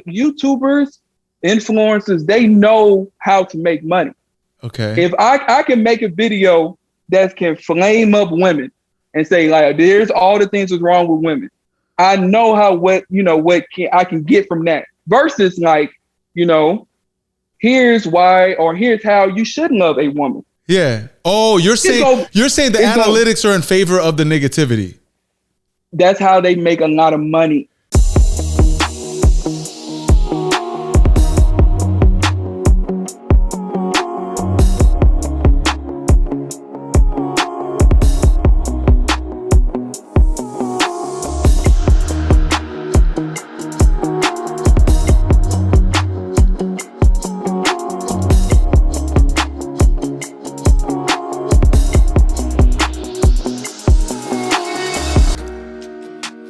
YouTubers, influencers, they know how to make money. Okay. If I can make a video that can flame up women and say like, there's all the things that's wrong with women, I know I can get from that versus like, here's why or here's how you should love a woman. Yeah. Oh, you're saying the analytics are in favor of the negativity. That's how they make a lot of money.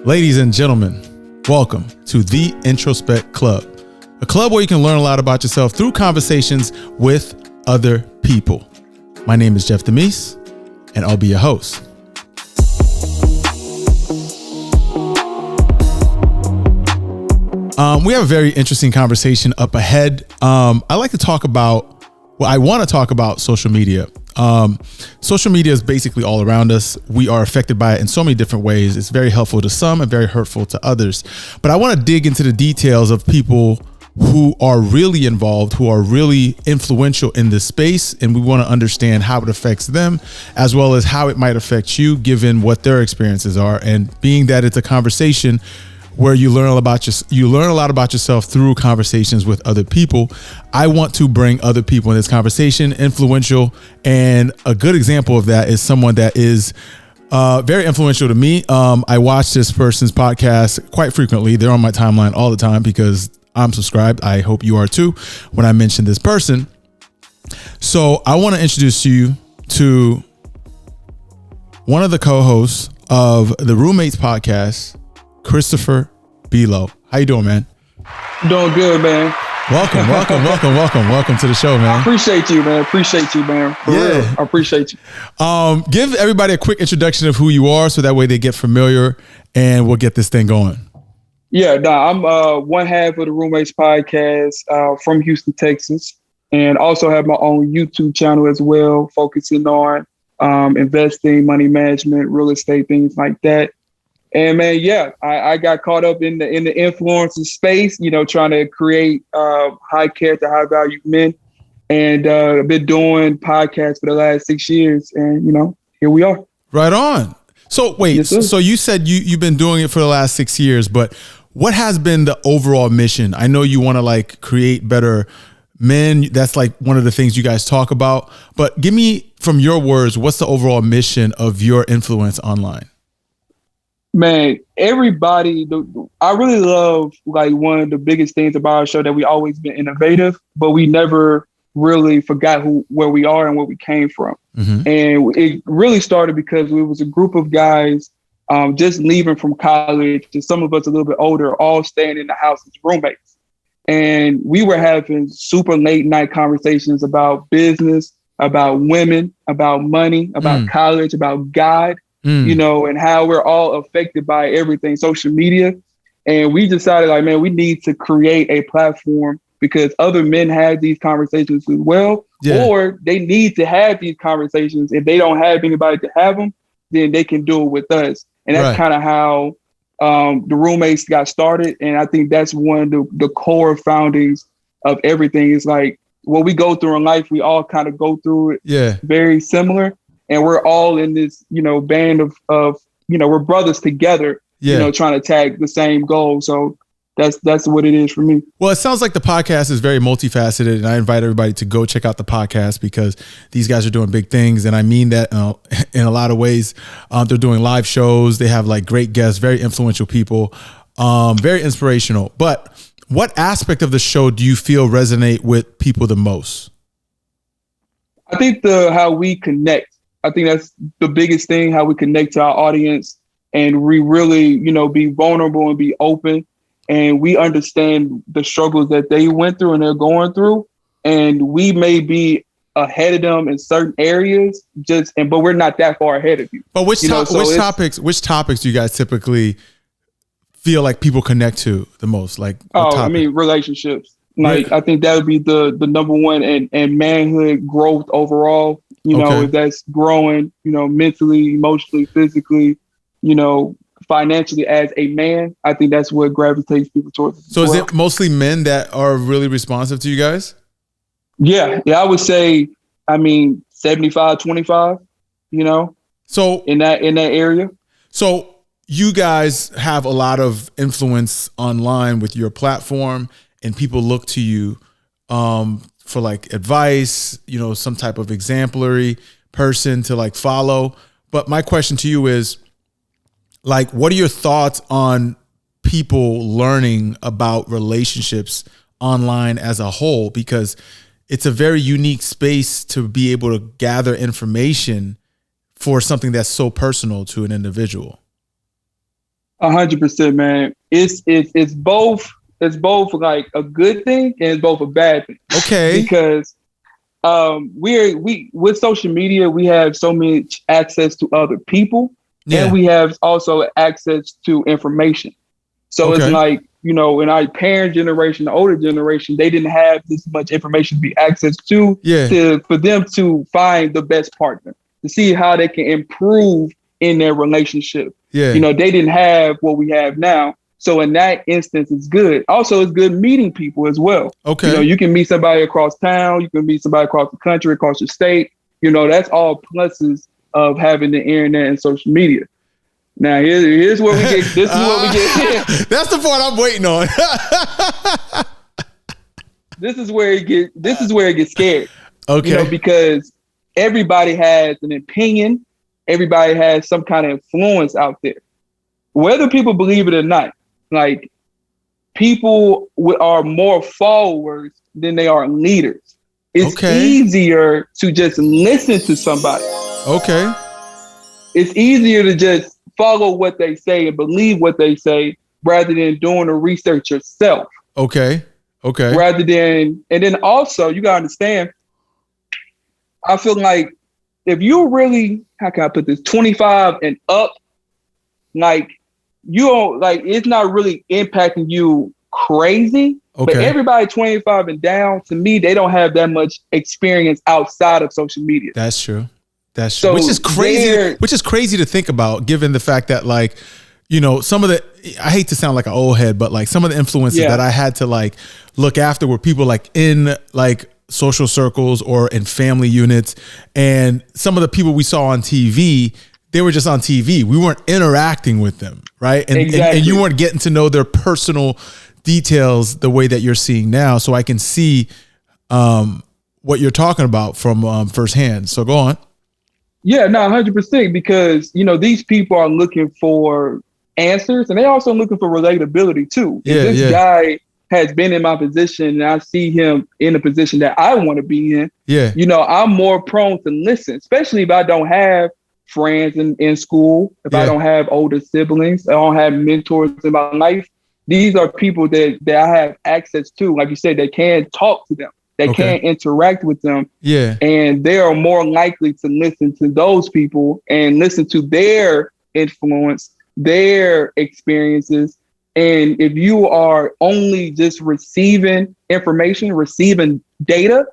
Ladies and gentlemen, welcome to the Introspect Club, a club where you can learn a lot about yourself through conversations with other people. My name is Jeff Damisse, and I'll be your host. We have a very interesting conversation up ahead. I want to talk about social media. Social media is basically all around us. We are affected by it in so many different ways. It's very helpful to some and very hurtful to others. But I want to dig into the details of people who are really involved, who are really influential in this space. And we want to understand how it affects them, as well as how it might affect you, given what their experiences are. And being that it's a conversation where you learn a lot about yourself through conversations with other people, I want to bring other people in this conversation, influential. And a good example of that is someone that is very influential to me. I watch this person's podcast quite frequently. They're on my timeline all the time because I'm subscribed. I hope you are too when I mention this person. So I want to introduce you to one of the co-hosts of the Roommates podcast, Christopher Below. How you doing, man? Doing good, man. Welcome to the show, man. I appreciate you, man. For real. I appreciate you. Give everybody a quick introduction of who you are so that way they get familiar and we'll get this thing going. Yeah, I'm one half of the Roommates podcast from Houston, Texas, and also have my own YouTube channel as well, focusing on investing, money management, real estate, things like that. And man, yeah, I got caught up in the influencer space, trying to create high character, high value men. And I've been doing podcasts for the last 6 years. And, here we are. Right on. So wait, yes, so you said you've been doing it for the last 6 years, but what has been the overall mission? I know you want to create better men. That's one of the things you guys talk about. But give me, from your words, what's the overall mission of your influence online? Man, everybody, I really love one of the biggest things about our show that we always been innovative, but we never really forgot where we are and where we came from. Mm-hmm. And it really started because we was a group of guys just leaving from college, and some of us a little bit older, all staying in the house as roommates. And we were having super late night conversations about business, about women, about money, about college, about God. And how we're all affected by everything, social media. And we decided we need to create a platform because other men have these conversations as well, or they need to have these conversations. If they don't have anybody to have them, then they can do it with us. And that's kind of how the Roommates got started. And I think that's one of the core foundings of everything is what we go through in life, we all kind of go through it very similar. And we're all in this, band of we're brothers together, trying to tag the same goal. So that's what it is for me. Well, it sounds like the podcast is very multifaceted, and I invite everybody to go check out the podcast because these guys are doing big things. And I mean that in a lot of ways. They're doing live shows. They have great guests, very influential people, very inspirational. But what aspect of the show do you feel resonate with people the most? I think how we connect. I think that's the biggest thing, how we connect to our audience and we really, be vulnerable and be open. And we understand the struggles that they went through and they're going through. And we may be ahead of them in certain areas, but we're not that far ahead of you. But which topics do you guys typically feel like people connect to the most? Like, what Oh, I topic? mean, relationships. Like, Re- I think that would be the number one, and manhood growth overall. Okay. If that's growing, mentally, emotionally, physically, financially as a man, I think that's what gravitates people towards as So is well. it mostly men that are really responsive to you guys? Yeah, yeah, I would say, I mean, 75-25, So in that area. So you guys have a lot of influence online with your platform, and people look to you for like advice, some type of exemplary person to like follow. But my question to you is, like, what are your thoughts on people learning about relationships online as a whole? Because it's a very unique space to be able to gather information for something that's so personal to an individual. 100%, man. It's both like a good thing and it's both a bad thing Okay. because we with social media we have so much access to other people and Yeah. we have also access to information. So it's Okay. like, in our parent generation, the older generation, they didn't have this much information to be access Yeah. for them to find the best partner, to see how they can improve in their relationship. Yeah. They didn't have what we have now. So in that instance, it's good. Also, it's good meeting people as well. Okay. You can meet somebody across town. You can meet somebody across the country, across the state. That's all pluses of having the internet and social media. Now, here's where we get. This is what we get. That's the part I'm waiting on. This is where it get. This is where it gets scary. Okay. Because everybody has an opinion. Everybody has some kind of influence out there, whether people believe it or not. Like, people are more followers than they are leaders. It's easier to just listen to somebody. Okay. It's easier to just follow what they say and believe what they say rather than doing the research yourself. Okay. And then also you gotta understand, I feel like if you really, how can I put this, 25 and up, like, you don't, like, it's not really impacting you crazy. Okay. But everybody 25 and down, to me, they don't have that much experience outside of social media. That's true. So which is crazy. Which is crazy to think about, given the fact that, like, some of the, I hate to sound like an old head, but like some of the influences that I had to like look after were people like in like social circles or in family units, and some of the people we saw on TV, they were just on TV. We weren't interacting with them, right? And you weren't getting to know their personal details the way that you're seeing now. So I can see what you're talking about from firsthand. So go on. Yeah, no, 100%, because these people are looking for answers, and they're also looking for relatability too. Yeah, if this guy has been in my position and I see him in a position that I want to be in, I'm more prone to listen, especially if I don't have friends in school, if I don't have older siblings, I don't have mentors in my life. These are people that I have access to. Like you said, they can talk to them. They can interact with them. Yeah. And they are more likely to listen to those people and listen to their influence, their experiences. And if you are only just receiving information, receiving data,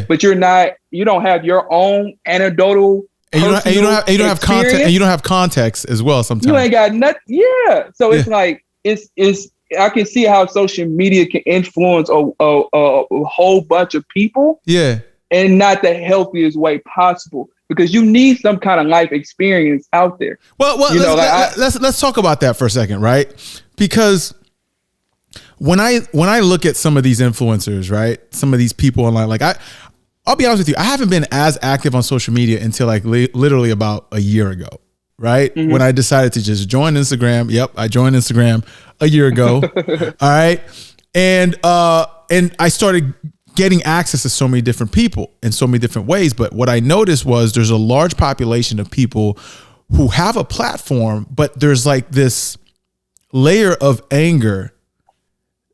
but you don't have your own anecdotal, and you don't have context, and you don't have context as well. Sometimes you ain't got nothing. Yeah. So it's like, it's I can see how social media can influence a whole bunch of people. Yeah. And not the healthiest way possible, because you need some kind of life experience out there. Well, let's talk about that for a second, right? Because when I look at some of these influencers, right, some of these people online, like I'll be honest with you, I haven't been as active on social media until like literally about a year ago, right? Mm-hmm. When I decided to just join Instagram. Yep, I joined Instagram a year ago. All right, and I started getting access to so many different people in so many different ways. But what I noticed was there's a large population of people who have a platform, but there's like this layer of anger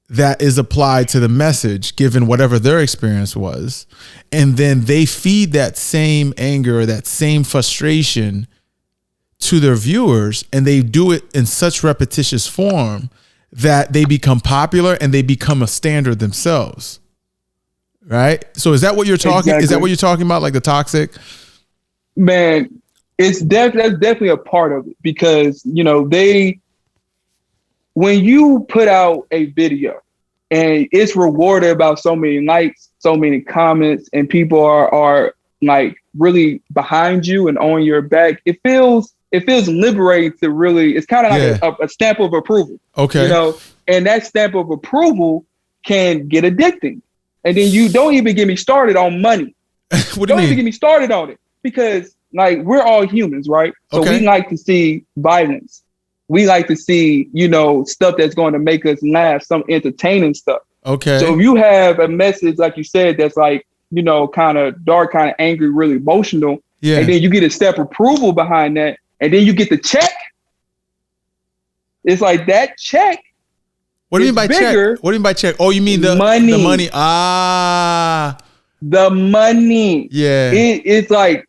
that is applied to the message, given whatever their experience was. And then they feed that same anger, that same frustration to their viewers, and they do it in such repetitious form that they become popular and they become a standard themselves. Right? So is that what you're talking? Exactly. Is that what you're talking about? Like the toxic? Man, that's definitely a part of it because, when you put out a video and it's rewarded about so many likes, so many comments, and people are like really behind you and on your back, it feels liberating to really, it's kind of like a stamp of approval. Okay. And that stamp of approval can get addicting. And then you don't even get me started on money. What do you mean? Don't even get me started on it because like we're all humans, right? So we like to see violence. We like to see, stuff that's going to make us laugh, some entertaining stuff. Okay. So if you have a message, like you said, that's like, kind of dark, kind of angry, really emotional, and then you get a step approval behind that, and then you get the check. It's like that check. What do you mean by check? What do you mean by check? Oh, you mean the money? The money. The money. Yeah. It's like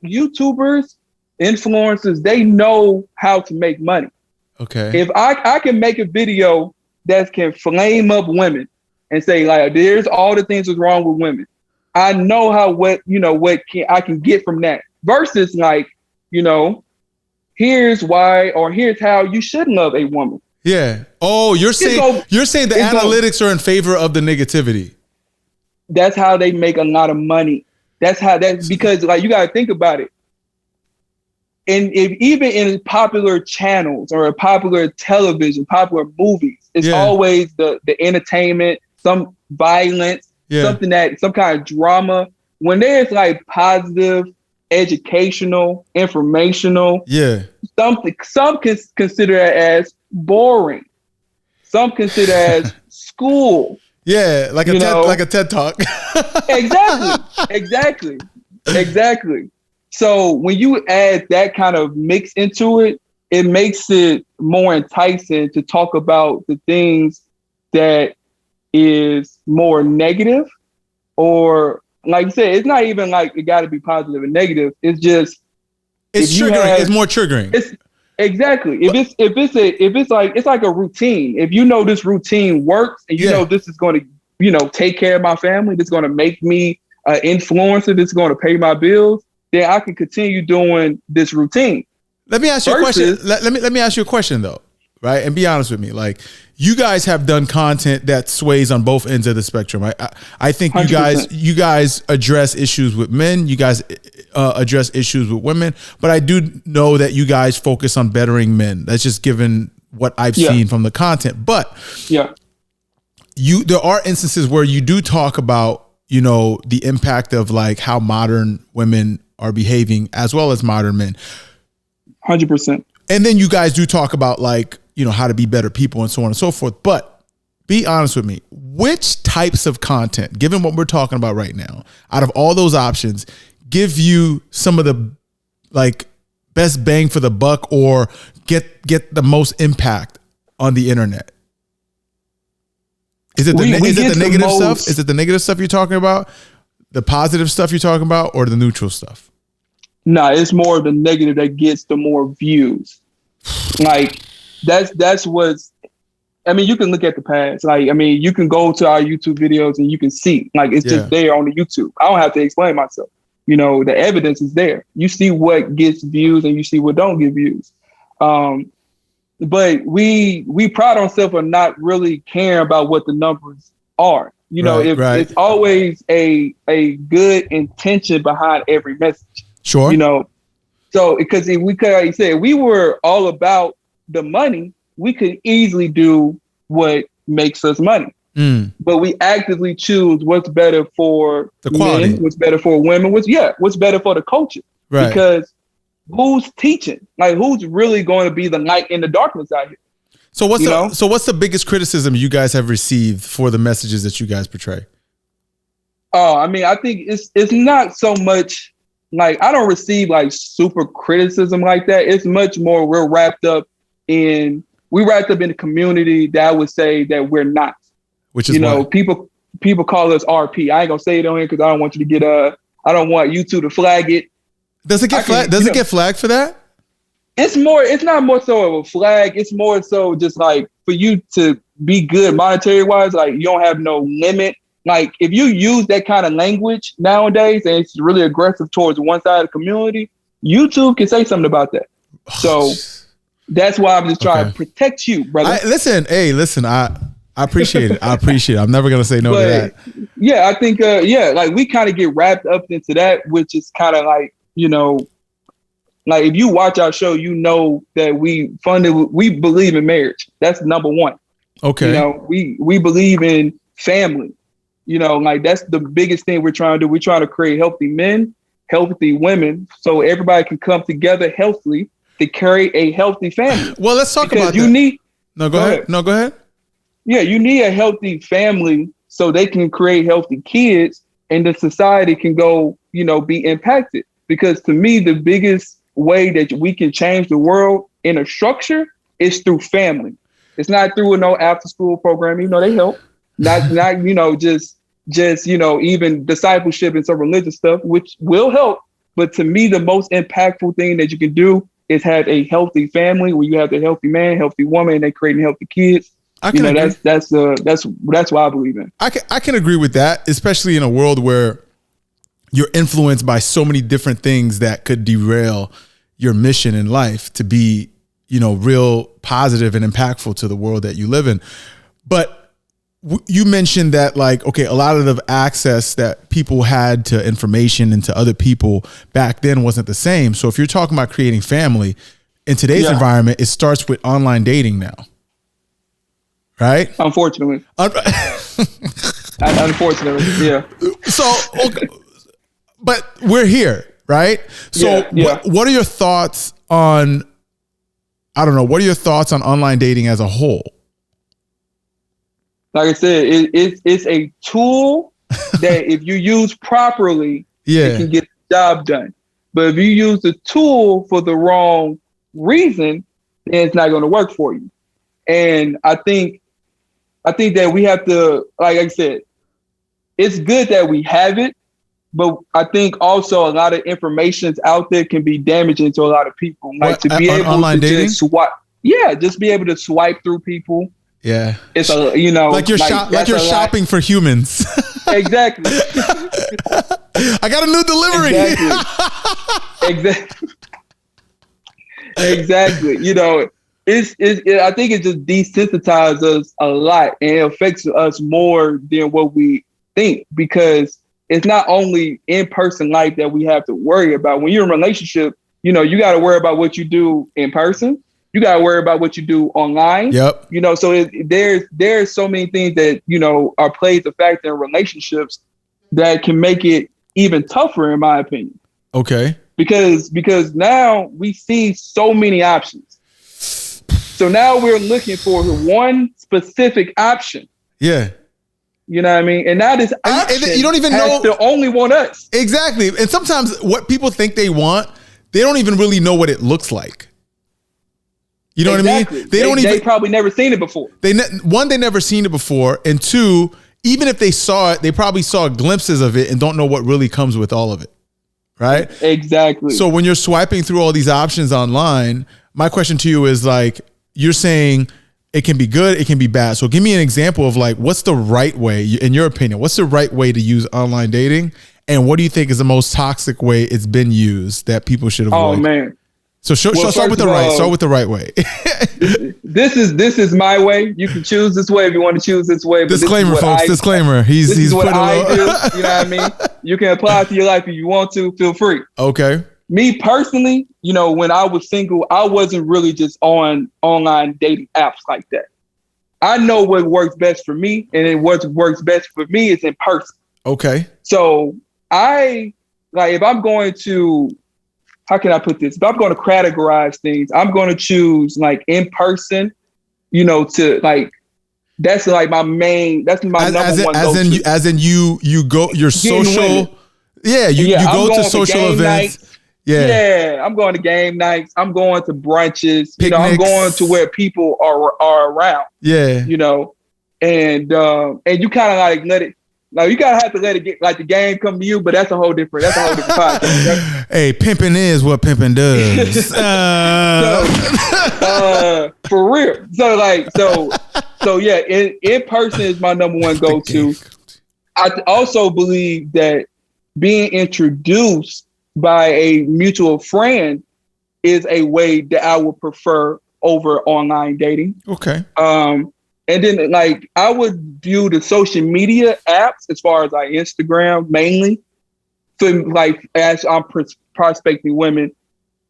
YouTubers, influencers, they know how to make money. Okay. If I can make a video that can flame up women and say like, there's all the things that's wrong with women, I know I can get from that versus like, here's why or here's how you should love a woman. Yeah. Oh, you're saying the analytics are in favor of the negativity. That's how they make a lot of money. That's because like you got to think about it. And even in popular channels or popular television, popular movies, it's always the entertainment, some violence, some kind of drama. When there's like positive, educational, informational, some can consider it as boring. Some consider it as school. Yeah, like a TED Talk. Exactly. So when you add that kind of mix into it, it makes it more enticing to talk about the things that is more negative, or like you said, it's not even like it got to be positive and negative. It's just it's triggering. It's more triggering. Exactly. It's like a routine. If this routine works and this is going to take care of my family, this is going to make me an influencer, this is going to pay my bills, then I can continue doing this routine. Let me ask you a question. Let me ask you a question though, right? And be honest with me. Like you guys have done content that sways on both ends of the spectrum, right? I think 100%. you guys address issues with men. You guys address issues with women. But I do know that you guys focus on bettering men. That's just given what I've seen from the content. But there are instances where you do talk about the impact of like how modern women are behaving as well as modern men. 100%. And then you guys do talk about like, how to be better people and so on and so forth. But be honest with me, which types of content, given what we're talking about right now, out of all those options, give you some of the like best bang for the buck or get the most impact on the internet? Is it the negative stuff? Is it the negative stuff you're talking about? The positive stuff you're talking about, or the neutral stuff? No, it's more of the negative that gets the more views. Like that's what's. I mean, you can look at the past. Like, I mean, you can go to our YouTube videos and you can see. Like, it's just there on the YouTube. I don't have to explain myself. The evidence is there. You see what gets views and you see what don't get views. But we pride ourselves on not really caring about what the numbers are. It's always a good intention behind every message. Sure. So because if we could, like you said, we were all about the money, we could easily do what makes us money. But we actively choose what's better for the quality, men, what's better for women, what's better for the culture. Right. Because who's teaching? Like, who's really going to be the light in the darkness out here? So what's the biggest criticism you guys have received for the messages that you guys portray? Oh, I mean, I think it's not so much like I don't receive like super criticism like that. It's much more we're wrapped up in the community that I would say that we're not. Which is people call us RP. I ain't gonna say it on here because I don't want you to get I don't want you two to flag it. Does it get flagged? Does it get flagged for that? it's not more so of a flag. It's more so just like for you to be good monetary wise, like you don't have no limit. Like if you use that kind of language nowadays and it's really aggressive towards one side of the community, YouTube can say something about that. So that's why I'm just trying to protect you, brother. Listen, I appreciate it. I'm never gonna say no to that. Yeah, I think like we kind of get wrapped up into that, which is kind of like, like if you watch our show, you know that we believe in marriage. That's number one. Okay. We believe in family. Like that's the biggest thing we're trying to do. We're trying to create healthy men, healthy women, so everybody can come together healthily to carry a healthy family. Well, let's talk about that. Go ahead. No, go ahead. Yeah, you need a healthy family so they can create healthy kids and the society can go, be impacted. Because to me, the biggest way that we can change the world in a structure is through family. It's not through no after school program. They help. Not just even discipleship and some religious stuff, which will help. But to me, the most impactful thing that you can do is have a healthy family where you have the healthy man, healthy woman, and they're creating healthy kids. That's what I believe in. I can agree with that, especially in a world where you're influenced by so many different things that could derail your mission in life to be, real positive and impactful to the world that you live in. But you mentioned that a lot of the access that people had to information and to other people back then wasn't the same. So if you're talking about creating family in today's environment, it starts with online dating now. Right? Unfortunately. Unfortunately, yeah. So, okay, but we're here, right? So what are your thoughts on, what are your thoughts on online dating as a whole? Like I said, it's a tool that if you use properly, it can get the job done. But if you use the tool for the wrong reason, then it's not going to work for you. And I think that we have to, like I said, it's good that we have it, but I think also a lot of information out there can be damaging to a lot of people. Like to be able to just swipe, just be able to swipe through people. Yeah, it's you're shopping for humans. Exactly. I got a new delivery. Exactly. Exactly. I think it just desensitizes us a lot and it affects us more than what we think, because it's not only in-person life that we have to worry about. When you're in a relationship, you got to worry about what you do in person. You got to worry about what you do online. Yep. So there's so many things that, are plays a factor in relationships that can make it even tougher, in my opinion. Okay. Because now we see so many options. So now we're looking for one specific option. Yeah. You know what I mean? And now this option you don't even know to only want us. Exactly. And sometimes what people think they want, they don't even really know what it looks like. You know what I mean? They probably never seen it before. They never seen it before. And two, even if they saw it, they probably saw glimpses of it and don't know what really comes with all of it. Right? Exactly. So when you're swiping through all these options online, my question to you is you're saying it can be good, it can be bad. So give me an example of what's the right way, in your opinion, what's the right way to use online dating? And what do you think is the most toxic way it's been used that people should avoid? Oh, man. So start with the right way. This is my way. You can choose this way if you want to choose this way. But disclaimer, folks. Disclaimer. This is what I do. You know what I mean? You can apply it to your life if you want to. Feel free. Okay. Me personally, when I was single, I wasn't really just on online dating apps like that. I know what works best for me, and what works best for me is in person. Okay. So if I'm going to, how can I put this? If I'm going to categorize things, I'm going to choose in person, that's my main, that's my number one go-to. As in you go, your social, you go to social events. Nights. Yeah, I'm going to game nights. I'm going to brunches. Picnics. I'm going to where people are around. Yeah, and you kind of let it. Now you gotta have to let it get like the game come to you, but that's a whole different podcast. Right? Hey, pimping is what pimping does. For real. So yeah, in person is my number one go-to. I also believe that being introduced by a mutual friend is a way that I would prefer over online dating. Okay. And then like I would view the social media apps as far as like Instagram mainly for like as I'm prospecting women,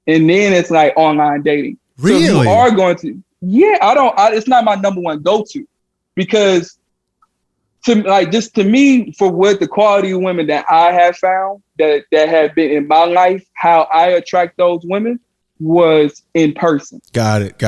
and then it's like online dating. Really? So you are going to, it's not my number one go-to because to me, for what the quality of women that I have found that have been in my life, how I attract those women was in person. Got it.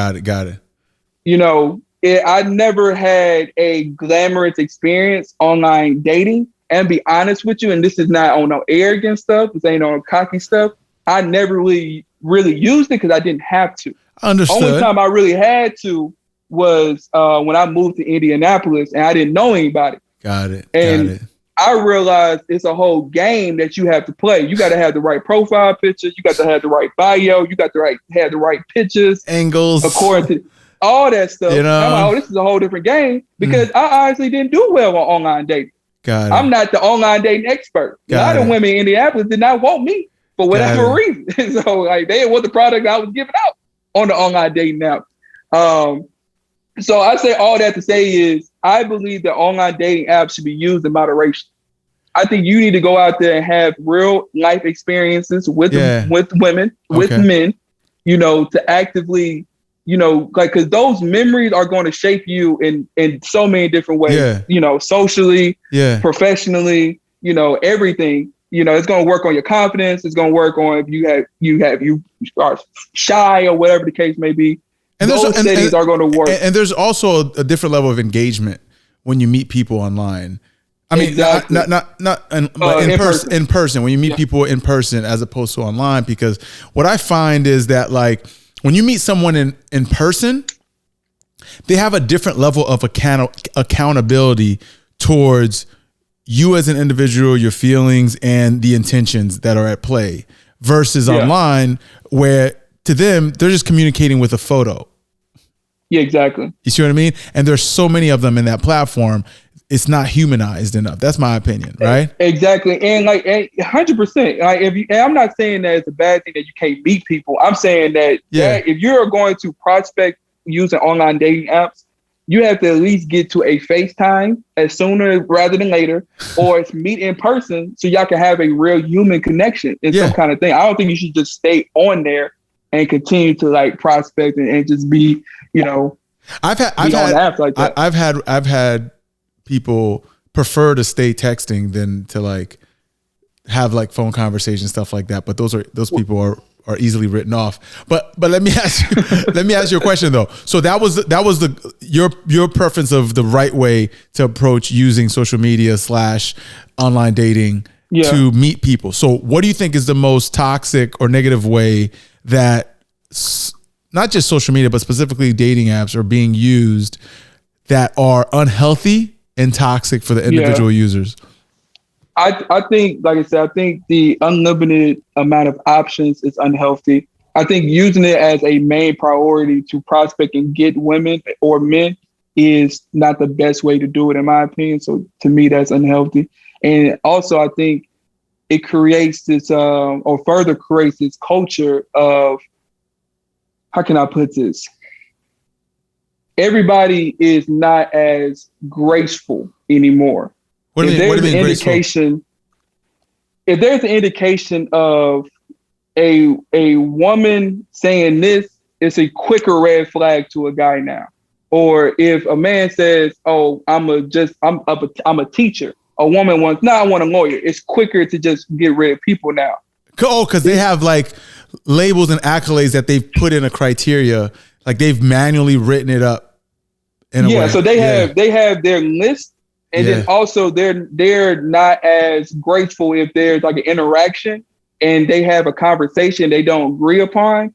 You know, I never had a glamorous experience online dating. And be honest with you, and this is not on no arrogant stuff, this ain't on cocky stuff. I never really used it because I didn't have to. Understood. Only time I really had to was when I moved to Indianapolis and I didn't know anybody. Got it. I realized it's a whole game that you have to play. You got to have the right profile picture. You got to have the right bio. You got to have the right pictures, angles, according to all that stuff. You know, I'm like, this is a whole different game because I honestly didn't do well on online dating. Got it. I'm not the online dating expert. A lot of women in Indianapolis did not want me for whatever reason. So like they didn't want the product I was giving out on the online dating app. So I say all that to say is I believe that online dating apps should be used in moderation. I think you need to go out there and have real life experiences with women, with men, you know, to actively, you know, like, because those memories are going to shape you in so many different ways, you know, socially, professionally, you know, everything. You know, it's going to work on your confidence. It's going to work on if you are shy or whatever the case may be. And those settings are going to work. And there's also a different level of engagement when you meet people online. I mean, exactly. but in person, when you meet people in person as opposed to online, because what I find is that like when you meet someone in person, they have a different level of accountability towards you as an individual, your feelings and the intentions that are at play versus online where to them, they're just communicating with a photo. Yeah, exactly. You see what I mean? And there's so many of them in that platform. It's not humanized enough. That's my opinion, right? Exactly. And like 100%. Like and I'm not saying that it's a bad thing that you can't meet people. I'm saying that if you're going to prospect using online dating apps, you have to at least get to a FaceTime as sooner rather than later, or it's meet in person so y'all can have a real human connection in some kind of thing. I don't think you should just stay on there and continue to like prospect and just be, you know, I've had people prefer to stay texting than to like have like phone conversations, stuff like that. But those people are easily written off. But let me ask you a question though. So that was your preference of the right way to approach using social media / online dating to meet people. So what do you think is the most toxic or negative way that not just social media, but specifically dating apps are being used that are unhealthy and toxic for the individual users? I think, like I said, I think the unlimited amount of options is unhealthy. I think using it as a main priority to prospect and get women or men is not the best way to do it, in my opinion. So to me, that's unhealthy. And also, I think it creates this, or further creates this culture of, how can I put this? Everybody is not as graceful anymore. If there's an indication of a woman saying this, it's a quicker red flag to a guy now. Or if a man says, "Oh, I'm a teacher," a woman wants, "No, I want a lawyer." It's quicker to just get rid of people now. Oh, because they have like labels and accolades that they've put in a criteria, like they've manually written it up. So they have their list. And then also they're not as graceful if there's like an interaction and they have a conversation they don't agree upon.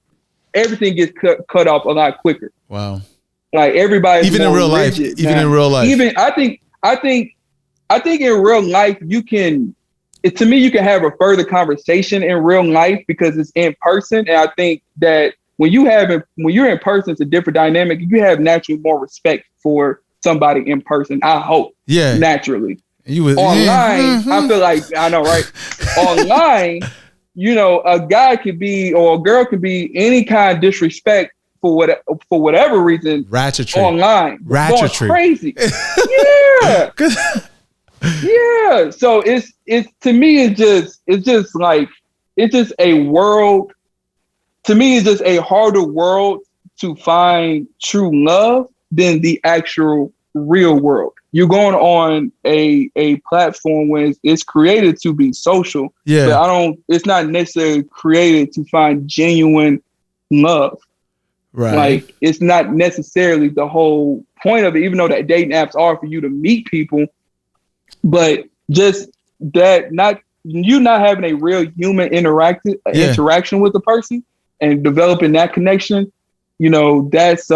Everything gets cut off a lot quicker. Wow. Like everybody, even in real life. I I think in real life to me, you can have a further conversation in real life because it's in person. And I think that when you're in person, it's a different dynamic. You have naturally more respect for somebody in person. I hope. Yeah. Naturally. Online, I feel like, I know, right? Online, a guy could be, or a girl could be any kind of disrespect for whatever reason. Ratchetry. Online. Ratchetry. Going crazy. Yeah. Yeah. So it's to me, it's just a world. To me, it's just a harder world to find true love than the actual real world. You're going on a platform when it's created to be social. Yeah. But it's not necessarily created to find genuine love. Right. Like, it's not necessarily the whole point of it, even though that dating apps are for you to meet people. But just that not having a real human interaction with the person and developing that connection, that's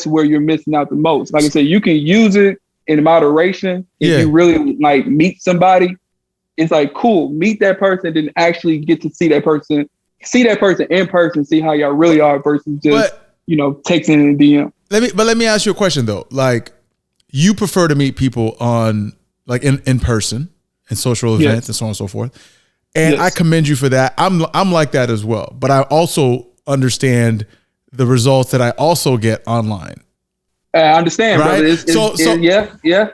where you're missing out the most. Like I said, you can use it in moderation. If you really like meet somebody, it's like, cool, meet that person, then actually get to see that person in person, see how y'all really are versus just, texting in the DM. Let me ask you a question though. Like, you prefer to meet people on like in person and social events and so on and so forth. And I commend you for that. I'm like that as well. But I also understand the results that I also get online. I understand, right? Brother. Yeah.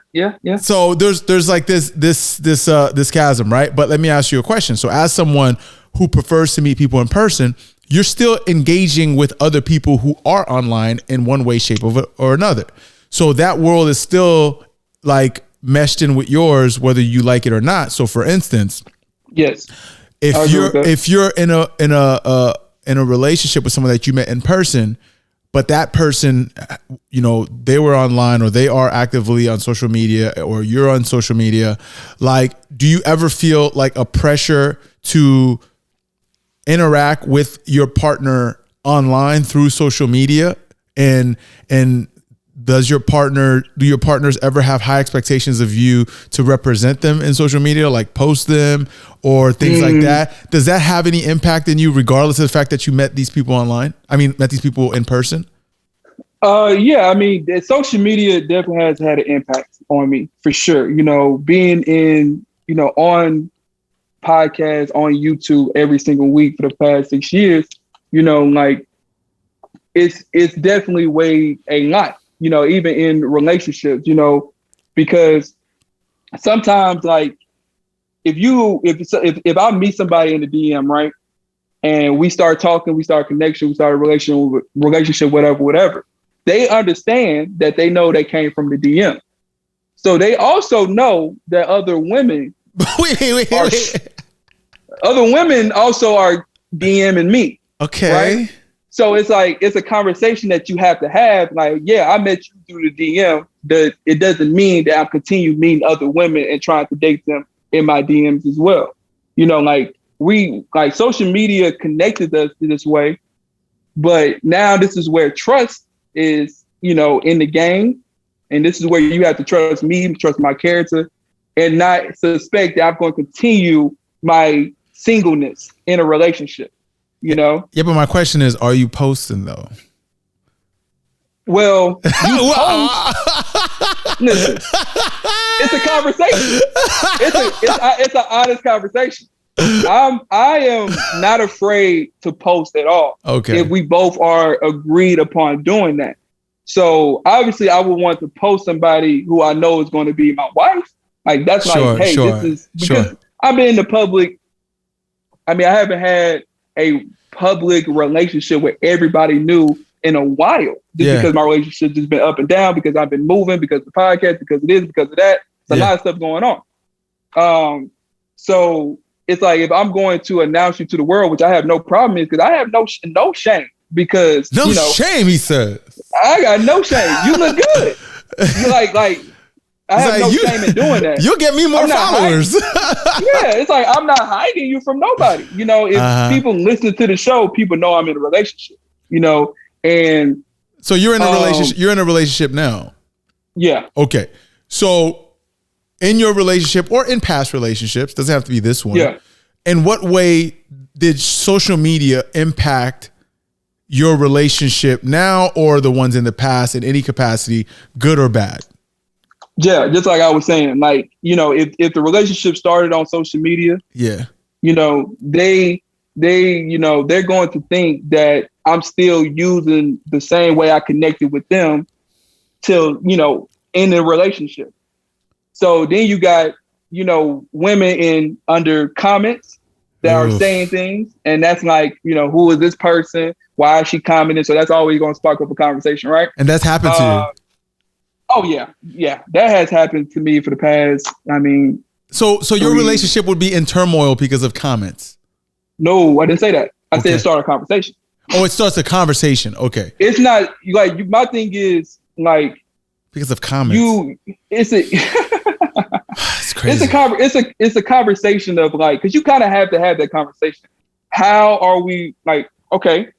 So there's like this chasm, right? But let me ask you a question. So as someone who prefers to meet people in person, you're still engaging with other people who are online in one way, shape, or another. So that world is still like meshed in with yours, whether you like it or not. So for instance, yes, if you're in a relationship with someone that you met in person, but that person, they were online or they are actively on social media or you're on social media, like, do you ever feel like a pressure to interact with your partner online through social media? And do your partners ever have high expectations of you to represent them in social media, like post them or things like that? Does that have any impact in you, regardless of the fact that you met these people met these people in person? Yeah, I mean, social media definitely has had an impact on me for sure. Being in, on podcasts on YouTube every single week for the past 6 years, like it's definitely weighed a lot. Even in relationships, because sometimes, like, if I meet somebody in the DM, right, and we start talking, we start connection, we start a relationship, whatever, they understand that they know they came from the DM. So they also know that other women other women also are DMing me. Okay. Right? So it's like, it's a conversation that you have to have. Like, yeah, I met you through the DM, but it doesn't mean that I'll continue meeting other women and trying to date them in my DMs as well. Like social media connected us in this way, but now this is where trust is, in the game. And this is where you have to trust me, trust my character, and not suspect that I'm going to continue my singleness in a relationship. Yeah, but my question is, are you posting though? Well, you post. Listen, it's a conversation. It's an honest conversation. I am not afraid to post at all. Okay. If we both are agreed upon doing that. So obviously I would want to post somebody who I know is going to be my wife. Like, that's this is because I've been in the public. I mean, I haven't had a public relationship where everybody knew in a while, because my relationship just been up and down, because I've been moving, because of the podcast, because of this, because of that. There's a lot of stuff going on. So it's like, if I'm going to announce you to the world, which I have no problem in, because I have no shame, because shame, he says. I got no shame. You look good. You like I have no shame in doing that. You'll get me more followers. It's like, I'm not hiding you from nobody. If people listen to the show, people know I'm in a relationship. And so you're in a relationship. You're in a relationship now. Yeah. Okay. So in your relationship or in past relationships, doesn't have to be this one. Yeah. In what way did social media impact your relationship now or the ones in the past in any capacity, good or bad? Yeah, just like I was saying, like, if the relationship started on social media, yeah, they're going to think that I'm still using the same way I connected with them till, in the relationship. So then you got, women in under comments that are saying things. And that's like, who is this person? Why is she commenting? So that's always going to spark up a conversation, right? And that's happened to you. Oh yeah. Yeah. That has happened to me for the past, So your relationship would be in turmoil because of comments? No, I didn't say that. I said start a conversation. Oh, it starts a conversation. Okay. It's not like my thing is like because of comments. It's crazy. It's a conversation of like, because you kind of have to have that conversation. How are we like? Okay,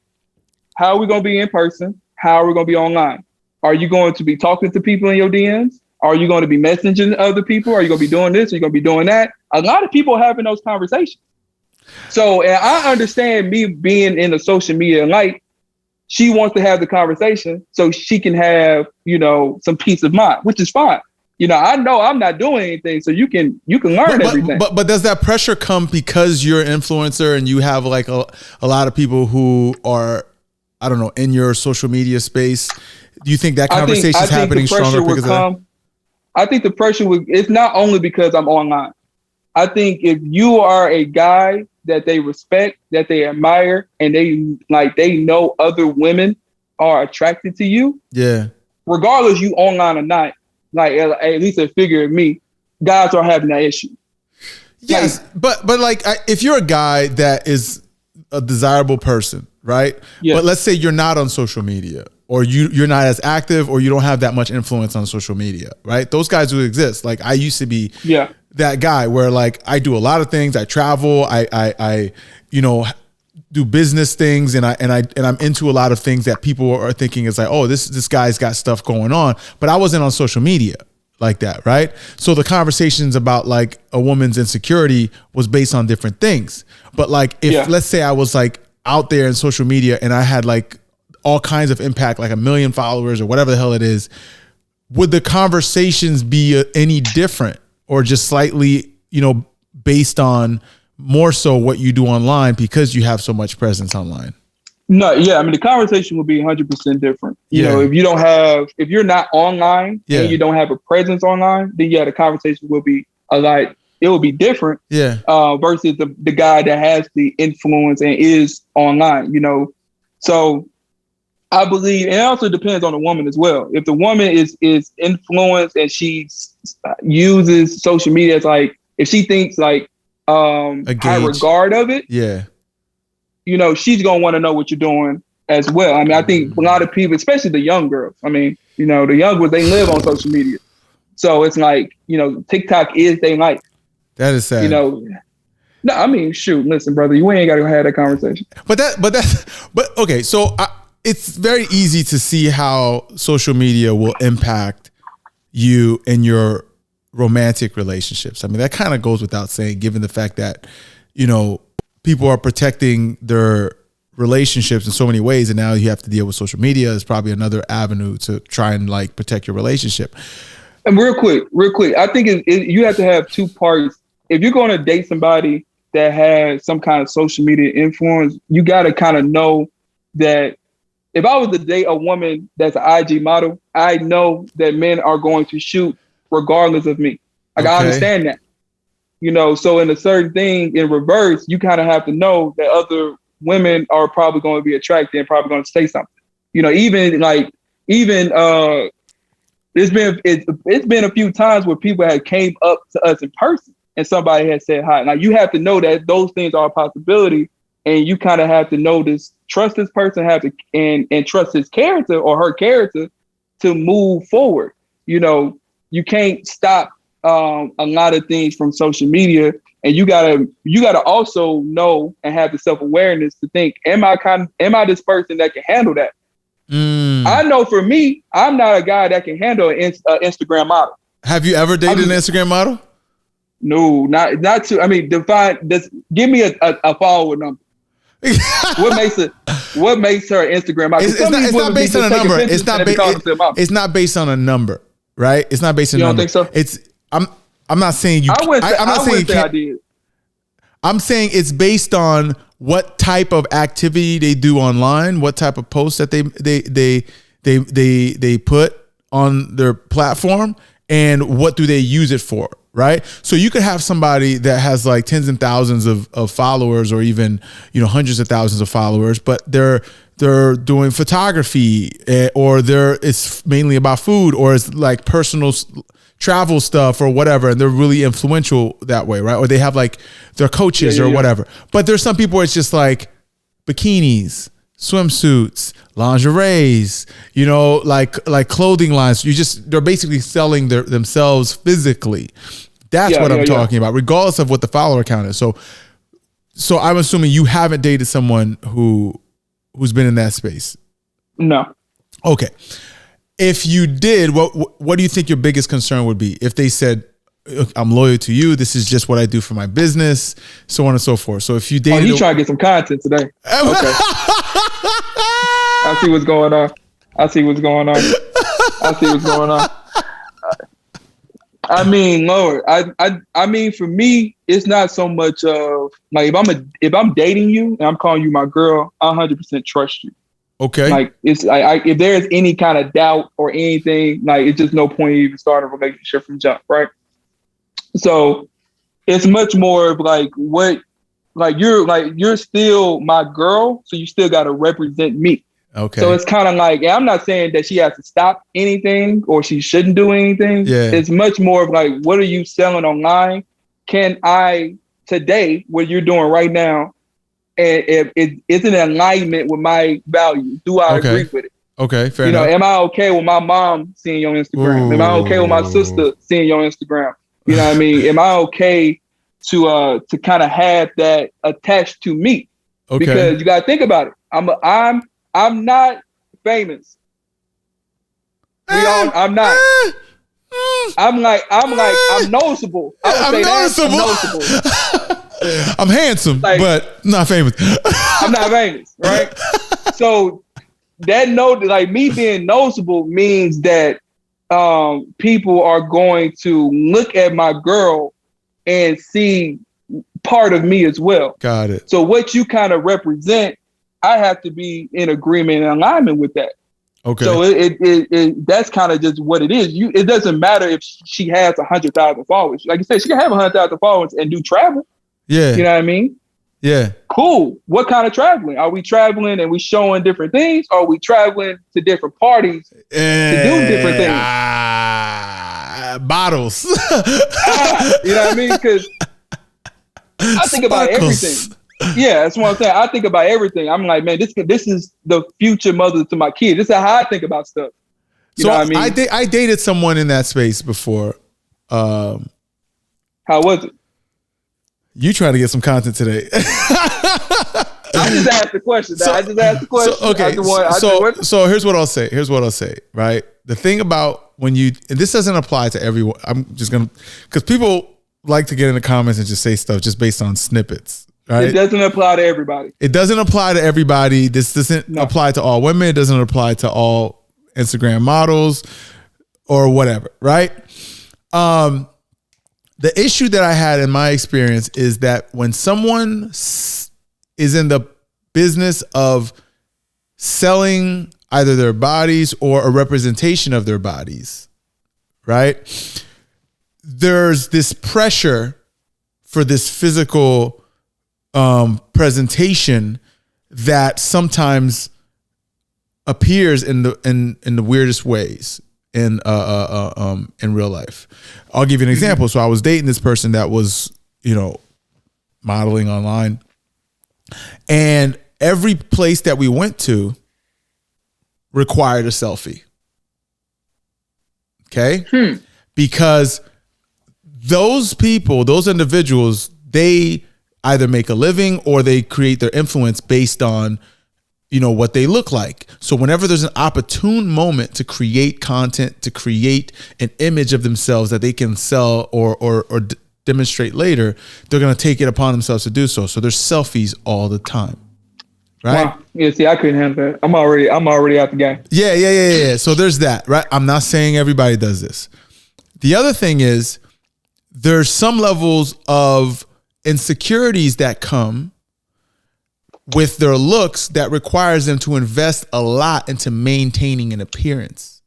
how are we gonna be in person? How are we gonna be online? Are you going to be talking to people in your DMs? Are you going to be messaging other people? Are you going to be doing this? Are you going to be doing that? A lot of people are having those conversations. So, and I understand me being in the social media light. She wants to have the conversation so she can have, some peace of mind, which is fine. I know I'm not doing anything, so you can learn everything. But does that pressure come because you're an influencer and you have like a lot of people who are, I don't know, in your social media space? Do you think that conversation is happening stronger because of that? I think the pressure it's not only because I'm online. I think if you are a guy that they respect, that they admire, and they know other women are attracted to you. Yeah. Regardless you online or not, like at least a figure of me, guys are having that issue. Yes, but like if you're a guy that is a desirable person, right? Yeah. But let's say you're not on social media, or you're not as active, or you don't have that much influence on social media, right? Those guys do exist. Like I used to be that guy where like I do a lot of things. I travel, I do business things, and I'm into a lot of things that people are thinking is like, oh, this guy's got stuff going on. But I wasn't on social media like that, right? So the conversations about like a woman's insecurity was based on different things. But like if let's say I was like out there in social media and I had like all kinds of impact, like 1 million followers or whatever the hell it is, would the conversations be any different, or just slightly, based on more so what you do online because you have so much presence online? No, yeah. I mean, the conversation would be 100% different. If you're not online and you don't have a presence online, then the conversation will be it will be different. Yeah. Versus the guy that has the influence and is online, So I believe, and it also depends on the woman as well. If the woman is influenced and she uses social media as like, if she thinks like high regard of it, she's gonna want to know what you're doing as well. I mean, I think a lot of people, especially the young girls, I mean, the young ones, they live on social media, so it's like TikTok is their life. That is sad. No, I mean, shoot, listen, brother, you ain't got to have that conversation. But okay, so it's very easy to see how social media will impact you in your romantic relationships. I mean, that kind of goes without saying, given the fact that, people are protecting their relationships in so many ways. And now you have to deal with social media. Is probably another avenue to try and like protect your relationship. And real quick, I think you have to have two parts. If you're going to date somebody that has some kind of social media influence, you got to kind of know that if I was to date a woman that's an IG model, I know that men are going to shoot regardless of me. Like, I understand that. So in a certain thing in reverse, you kind of have to know that other women are probably going to be attracted and probably going to say something. It's been a few times where people have came up to us in person and somebody has said hi. Now you have to know that those things are a possibility, and you kind of have to trust this person, and trust his character or her character to move forward. You can't stop a lot of things from social media, and you gotta also know and have the self-awareness to think, am I this person that can handle that? I know for me, I'm not a guy that can handle an Instagram model. Have you ever dated an Instagram model? No, not to. I mean, define this. Give me a follower number. What makes her Instagram model? It's not based on a number. It's not based on a number, right? It's not based on a number. You don't think so? I'm not saying you. I'm not saying I did. I'm saying it's based on what type of activity they do online, what type of posts that they put on their platform, and what do they use it for, right? So you could have somebody that has like tens and thousands of followers, or even hundreds of thousands of followers, but they're doing photography, or it's mainly about food, or it's like personal travel stuff or whatever, and they're really influential that way, right? Or they have like their coaches or whatever. But there's some people where it's just like bikinis, swimsuits, lingeries, like clothing lines. They're basically selling themselves physically. That's what I'm talking about, regardless of what the follower count is. So I'm assuming you haven't dated someone who's been in that space. No. Okay. If you did, what do you think your biggest concern would be? If they said, I'm loyal to you, this is just what I do for my business, so on and so forth. So if you dated... Oh, you trying to get some content today. Okay. I see what's going on. I mean, Lord, I mean, for me, it's not so much of like if I'm dating you and I'm calling you my girl, I 100% trust you. Okay. Like it's like if there's any kind of doubt or anything, like it's just no point even starting a relationship from jump, right? So it's much more of like you're still my girl, so you still got to represent me. Okay. So it's kind of like, I'm not saying that she has to stop anything or she shouldn't do anything. Yeah. It's much more of like, what are you selling online? Can I today, what you're doing right now, and if it's in alignment with my values, do I agree with it? Okay, fair enough. Am I okay with my mom seeing your Instagram? Am I okay with my sister seeing your Instagram? You know what I mean? Am I okay to kind of have that attached to me? Okay. Because you gotta think about it. I'm not famous. I'm not. I'm noticeable. I'm noticeable. I'm handsome, but not famous. I'm not famous, right? So that like me being noticeable means that people are going to look at my girl and see part of me as well. Got it. So what you kind of represent, I have to be in agreement and alignment with that. Okay. So it that's kind of just what it is. It doesn't matter if she has 100,000 followers. Like you said, she can have 100,000 followers and do travel. Yeah. You know what I mean? Yeah. Cool. What kind of traveling? Are we traveling and we showing different things? Or are we traveling to different parties to do different things? Bottles. You know what I mean? Because I think about everything. Yeah, that's what I'm saying. I think about everything. I'm like, man, this is the future mother to my kids. This is how I think about stuff. You know what I mean? I dated someone in that space before. How was it? You trying to get some content today? I just asked the question. So here's what I'll say. Right, the thing about and this doesn't apply to everyone. I'm just gonna, because people like to get in the comments and just say stuff just based on snippets. Right? It doesn't apply to everybody. It doesn't apply to everybody. This doesn't apply to all women. It doesn't apply to all Instagram models or whatever. Right. The issue that I had in my experience is that when someone is in the business of selling either their bodies or a representation of their bodies, right? There's this pressure for this physical presentation that sometimes appears in the weirdest ways in real life. I'll give you an example. So I was dating this person that was, modeling online, and every place that we went to required a selfie. Okay? Because those individuals, they either make a living or they create their influence based on what they look like. So whenever there's an opportune moment to create content, to create an image of themselves that they can sell or demonstrate later, they're going to take it upon themselves to do so. So there's selfies all the time. Right? Wow. Yeah, see, I couldn't handle that. I'm already out the game. Yeah. So there's that, right? I'm not saying everybody does this. The other thing is there's some levels of insecurities that come with their looks that requires them to invest a lot into maintaining an appearance.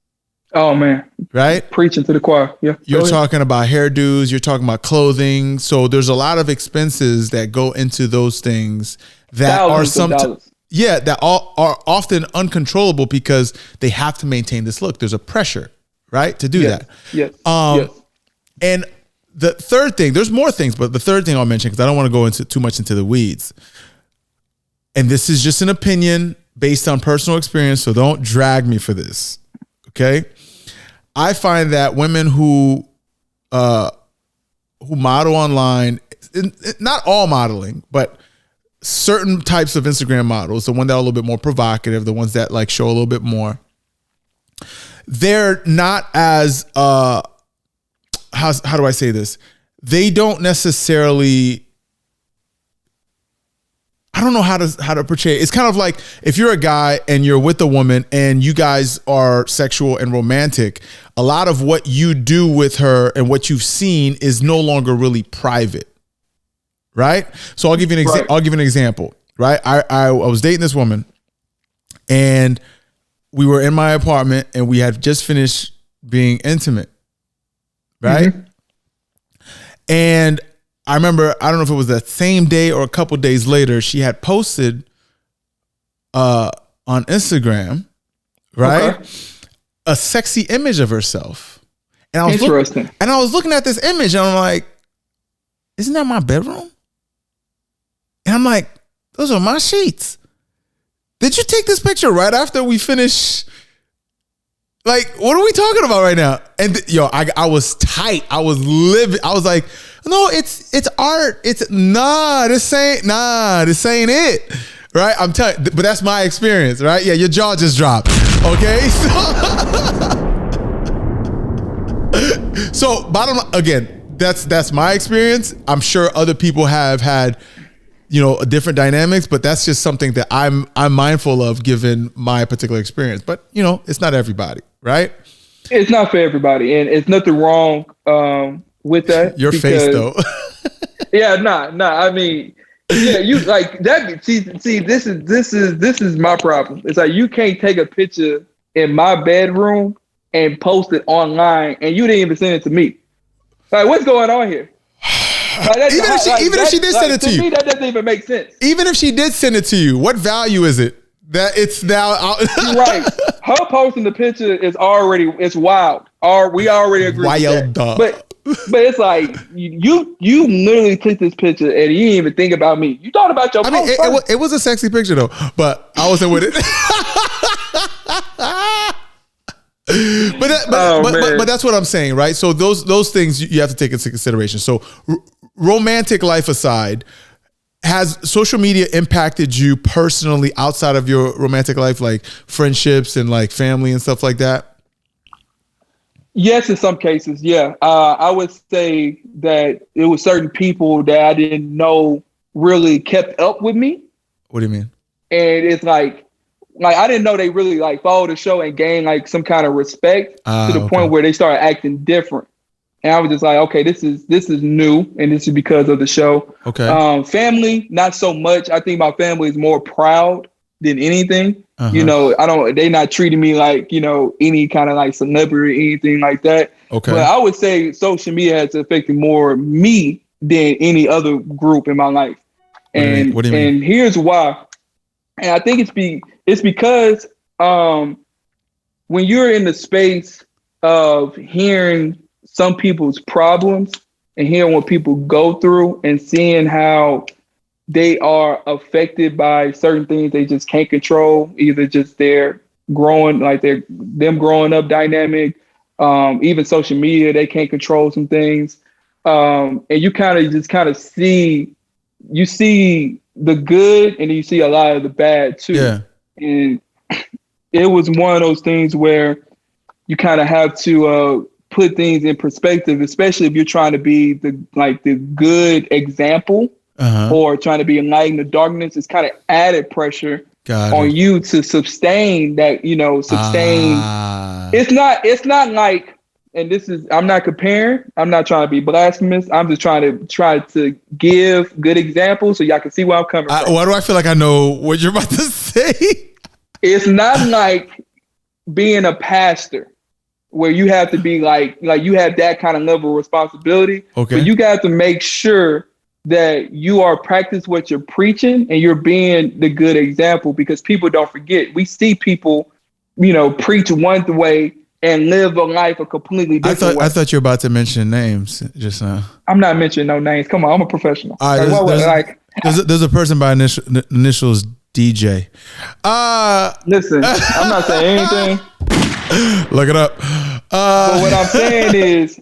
Oh man. Right? Preaching to the choir. Yeah. You're talking about hairdos, you're talking about clothing. So there's a lot of expenses that go into those things that that are often uncontrollable because they have to maintain this look. There's a pressure, right, to do that. Yes. And the third thing, there's more things, but the third thing I'll mention, because I don't want to go into too much into the weeds. And this is just an opinion based on personal experience, so don't drag me for this. Okay? I find that women who model online, not all modeling, but certain types of Instagram models, the one that are a little bit more provocative, the ones that like show a little bit more, they're not as how do I say this? They don't necessarily, I don't know how to portray it. It's kind of like if you're a guy and you're with a woman and you guys are sexual and romantic, a lot of what you do with her and what you've seen is no longer really private. Right? So I'll give you an example, right? I was dating this woman and we were in my apartment and we had just finished being intimate. Right? Mm-hmm. And I remember, I don't know if it was that same day or a couple days later, she had posted on Instagram, right? Okay. A sexy image of herself. And I was interesting. And I was looking at this image and I'm like, isn't that my bedroom? And I'm like, those are my sheets. Did you take this picture right after we finish? Like, what are we talking about right now? And I was tight. I was livid. I was like, no, it's art. This ain't it. Right? I'm telling you, but that's my experience, right? Yeah, your jaw just dropped. Okay. So bottom line, again, that's my experience. I'm sure other people have had, different dynamics, but that's just something that I'm mindful of given my particular experience. But it's not everybody, right? It's not for everybody, and it's nothing wrong with that. Your face, though. Yeah, I mean, yeah, you like that. See, this is my problem. It's like you can't take a picture in my bedroom and post it online, and you didn't even send it to me. Like, what's going on here? Even if she did send it to you, me, that doesn't even make sense. Even if she did send it to you, what value is it that it's now out? Right. Her posting the picture is it's wild. We already agree. Wild, but it's like you literally took this picture and you didn't even think about me. You thought about your. I mean, it was a sexy picture though, but I wasn't with it. But that's what I'm saying, right? So those things you have to take into consideration. So romantic life aside, has social media impacted you personally outside of your romantic life, like friendships and like family and stuff like that? Yes, in some cases, yeah. I would say that it was certain people that I didn't know really kept up with me. What do you mean? And it's like I didn't know they really like followed the show and gained like some kind of respect to the point where they started acting different. And I was just like, okay, this is new, and this is because of the show. Okay. Family, not so much. I think my family is more proud than anything. Uh-huh. They not treating me like, any kind of like celebrity or anything like that. Okay. But I would say social media has affected more me than any other group in my life. What do you mean? And here's why. And I think it's because when you're in the space of hearing some people's problems and hearing what people go through and seeing how they are affected by certain things they just can't control, either just them growing up dynamic, even social media, they can't control some things. And you kind of see the good and you see a lot of the bad too. Yeah. And it was one of those things where you kind of have to put things in perspective, especially if you're trying to be the good example or trying to be a light in the darkness. It's kind of added pressure on you to sustain that, sustain. It's not like, and this is, I'm not comparing, I'm not trying to be blasphemous. I'm just trying to give good examples so y'all can see where I'm coming from. Why do I feel like I know what you're about to say? It's not like being a pastor where you have to be like you have that kind of level of responsibility. Okay. But you got to make sure that you are practicing what you're preaching and you're being the good example, because people don't forget. We see people, preach one way and live a life a completely different way. I thought you were about to mention names just now. I'm not mentioning no names. Come on, I'm a professional. All right, there's a person by initials DJ. Listen, I'm not saying anything. Look it up. But what I'm saying is,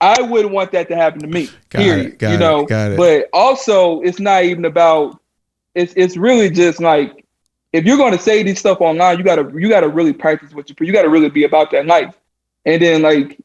I wouldn't want that to happen to me. Period. Got it. But also, it's not even about. It's really just like, if you're going to say this stuff online, you gotta really practice what you preach. You gotta really be about that life. And then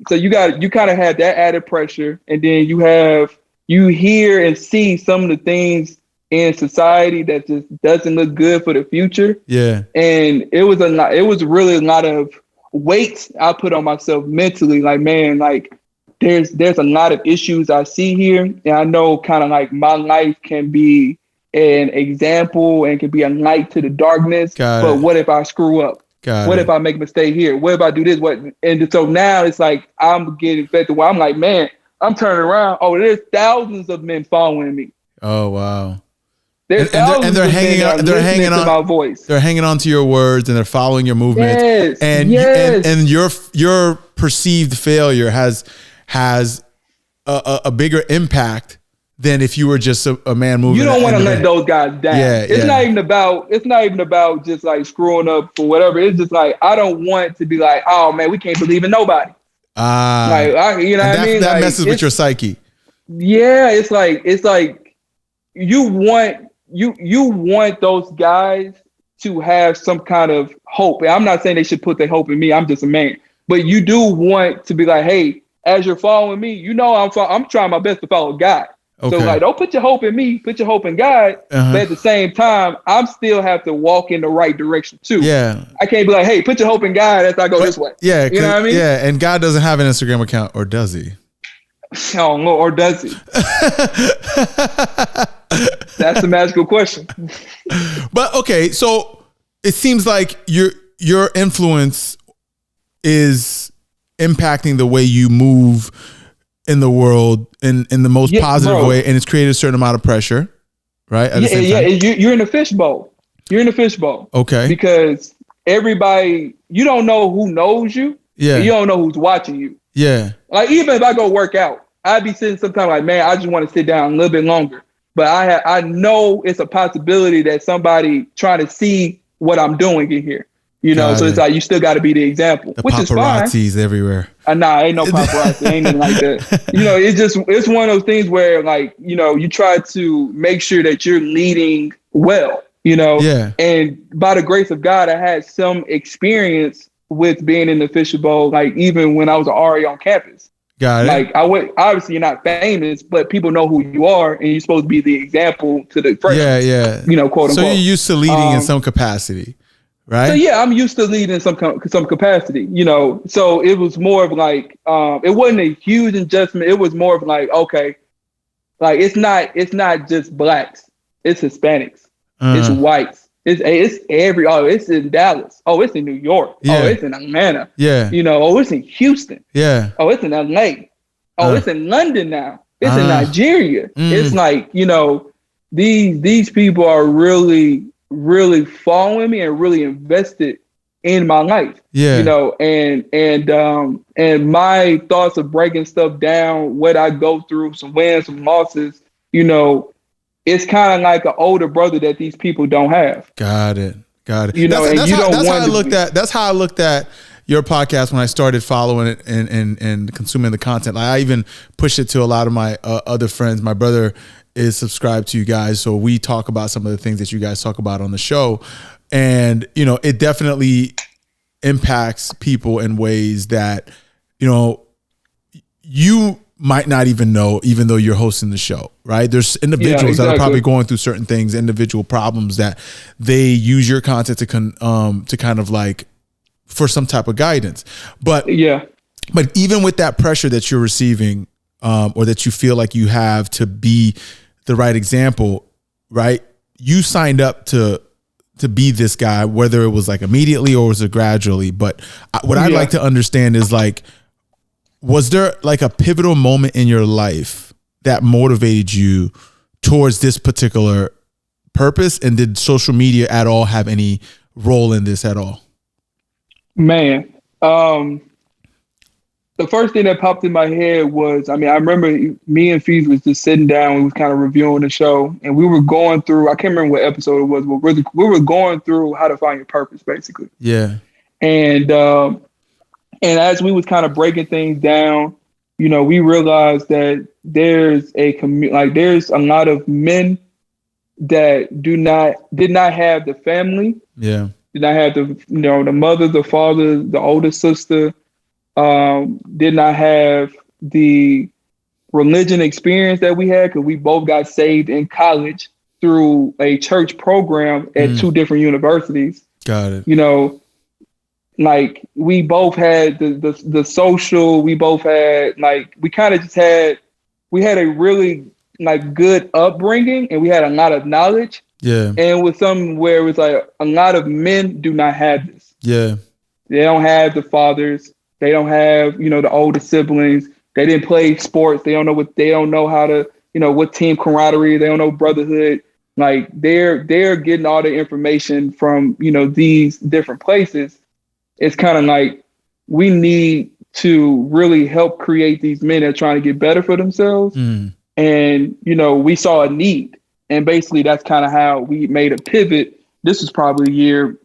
so you kind of have that added pressure, and then you hear and see some of the things in society that just doesn't look good for the future. Yeah. And it was really a lot of weight I put on myself mentally. Like, man, like there's a lot of issues I see here. And I know kind of like my life can be an example and can be a light to the darkness. But what if I screw up? What if I make a mistake here? What if I do this? And so now it's like I'm getting affected where I'm like, man, I'm turning around. Oh, there's thousands of men following me. Oh, wow. And they're hanging on my voice. They're hanging on to your words and they're following your movements. And your perceived failure has a bigger impact than if you were just a man moving. You don't want to let those guys down. It's not even about just like screwing up for whatever. It's just like, I don't want to be like, oh man, we can't believe in nobody. What I mean? That messes with your psyche. Yeah, it's like you want those guys to have some kind of hope. And I'm not saying they should put their hope in me. I'm just a man. But you do want to be like, hey, as you're following me, I'm trying my best to follow God. Okay. So don't put your hope in me, put your hope in God. But at the same time, I'm still have to walk in the right direction too. Yeah. I can't be like, hey, put your hope in God as I go this way. Yeah. You know what I mean? Yeah. And God doesn't have an Instagram account, or does he? Oh, no, or does he? That's the magical question. But okay, so it seems like your influence is impacting the way you move in the world in the most positive way, and it's created a certain amount of pressure, right? You're in a fishbowl. You're in a fishbowl. Okay. Because everybody, you don't know who knows you. Yeah. You don't know who's watching you. Yeah. Like, even if I go work out, I'd be sitting sometimes like, man, I just want to sit down a little bit longer. But I know it's a possibility that somebody trying to see what I'm doing in here. So it's like, you still got to be the example, which is fine. Paparazzi's everywhere. Nah, ain't no paparazzi. Ain't nothing like that. It's one of those things where, like, you try to make sure that you're leading well, Yeah. And by the grace of God, I had some experience with being in the fishbowl, like even when I was an RA on campus. Got it. Like, obviously you're not famous, but people know who you are, and you're supposed to be the example to the first. Yeah. Quote unquote. So you're used to leading in some capacity. Right. So yeah, I'm used to leading in some capacity, So it was more of like, it wasn't a huge adjustment. It was more of like, okay, like it's not just blacks, it's Hispanics, it's whites, it's it's in Dallas, it's in New York, it's in Atlanta, it's in Houston, it's in LA, it's in London now, it's in Nigeria. It's like, these people are really following me and really invested in my life. And my thoughts of breaking stuff down, what I go through, some wins, some losses, it's kind of like an older brother that these people don't have. Got it. That's how I looked at your podcast when I started following it and consuming the content. Like, I even pushed it to a lot of my other friends. My brother is subscribed to you guys, so we talk about some of the things that you guys talk about on the show. And, you know, it definitely impacts people in ways that, you know, you might not even know, even though you're hosting the show, right? There's individuals that are probably going through certain things, individual problems that they use your content to kind of like for some type of guidance. But even with that pressure that you're receiving, or that you feel like you have to be the right example, right? You signed up to be this guy, whether it was like immediately or was it gradually. But what I'd like to understand is like, was there like a pivotal moment in your life that motivated you towards this particular purpose? And did social media at all have any role in this at all? Man, the first thing that popped in my head was, I remember me and Fees was just sitting down. We was kind of reviewing the show, and we were going through, I can't remember what episode it was, but we were going through how to find your purpose, basically. Yeah. And as we was kind of breaking things down, you know, we realized that there's there's a lot of men that did not have the family. Yeah. Did not have the mother, the father, the older sister, did not have the religion experience that we had, because we both got saved in college through a church program at two different universities. Got it. You know, like we both had the social, we both had we had a really like good upbringing, and we had a lot of knowledge. Yeah. And with something where it was like a lot of men do not have this. Yeah. They don't have the fathers. They don't have, the older siblings. They didn't play sports. They don't know how to, what team camaraderie. They don't know brotherhood. Like they're getting all the information from, these different places. It's kind of like we need to really help create these men that are trying to get better for themselves. And, we saw a need. And basically that's kind of how we made a pivot. This was probably year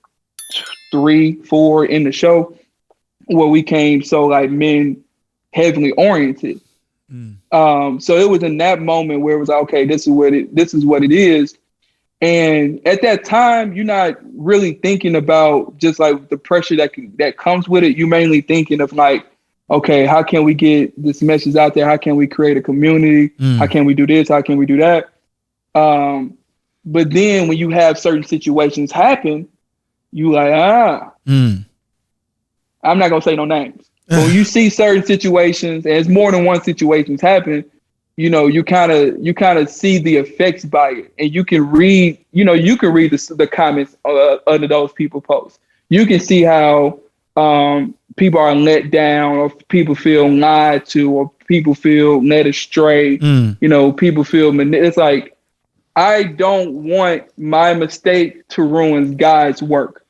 3, 4 in the show, where we came so like men heavily oriented. So it was in that moment where it was like, okay, this is what it is. And at that time, you're not really thinking about just like the pressure that comes with it. You're mainly thinking of like, okay, how can we get this message out there? How can we create a community? How can we do this? How can we do that? But then when you have certain situations happen, you like, I'm not gonna say no names. But when you see certain situations, and it's more than one situations happen, you kind of see the effects by it, and you can read the comments under those people posts. You can see how people are let down, or people feel lied to, or people feel led astray. People feel it's like, I don't want my mistake to ruin God's work.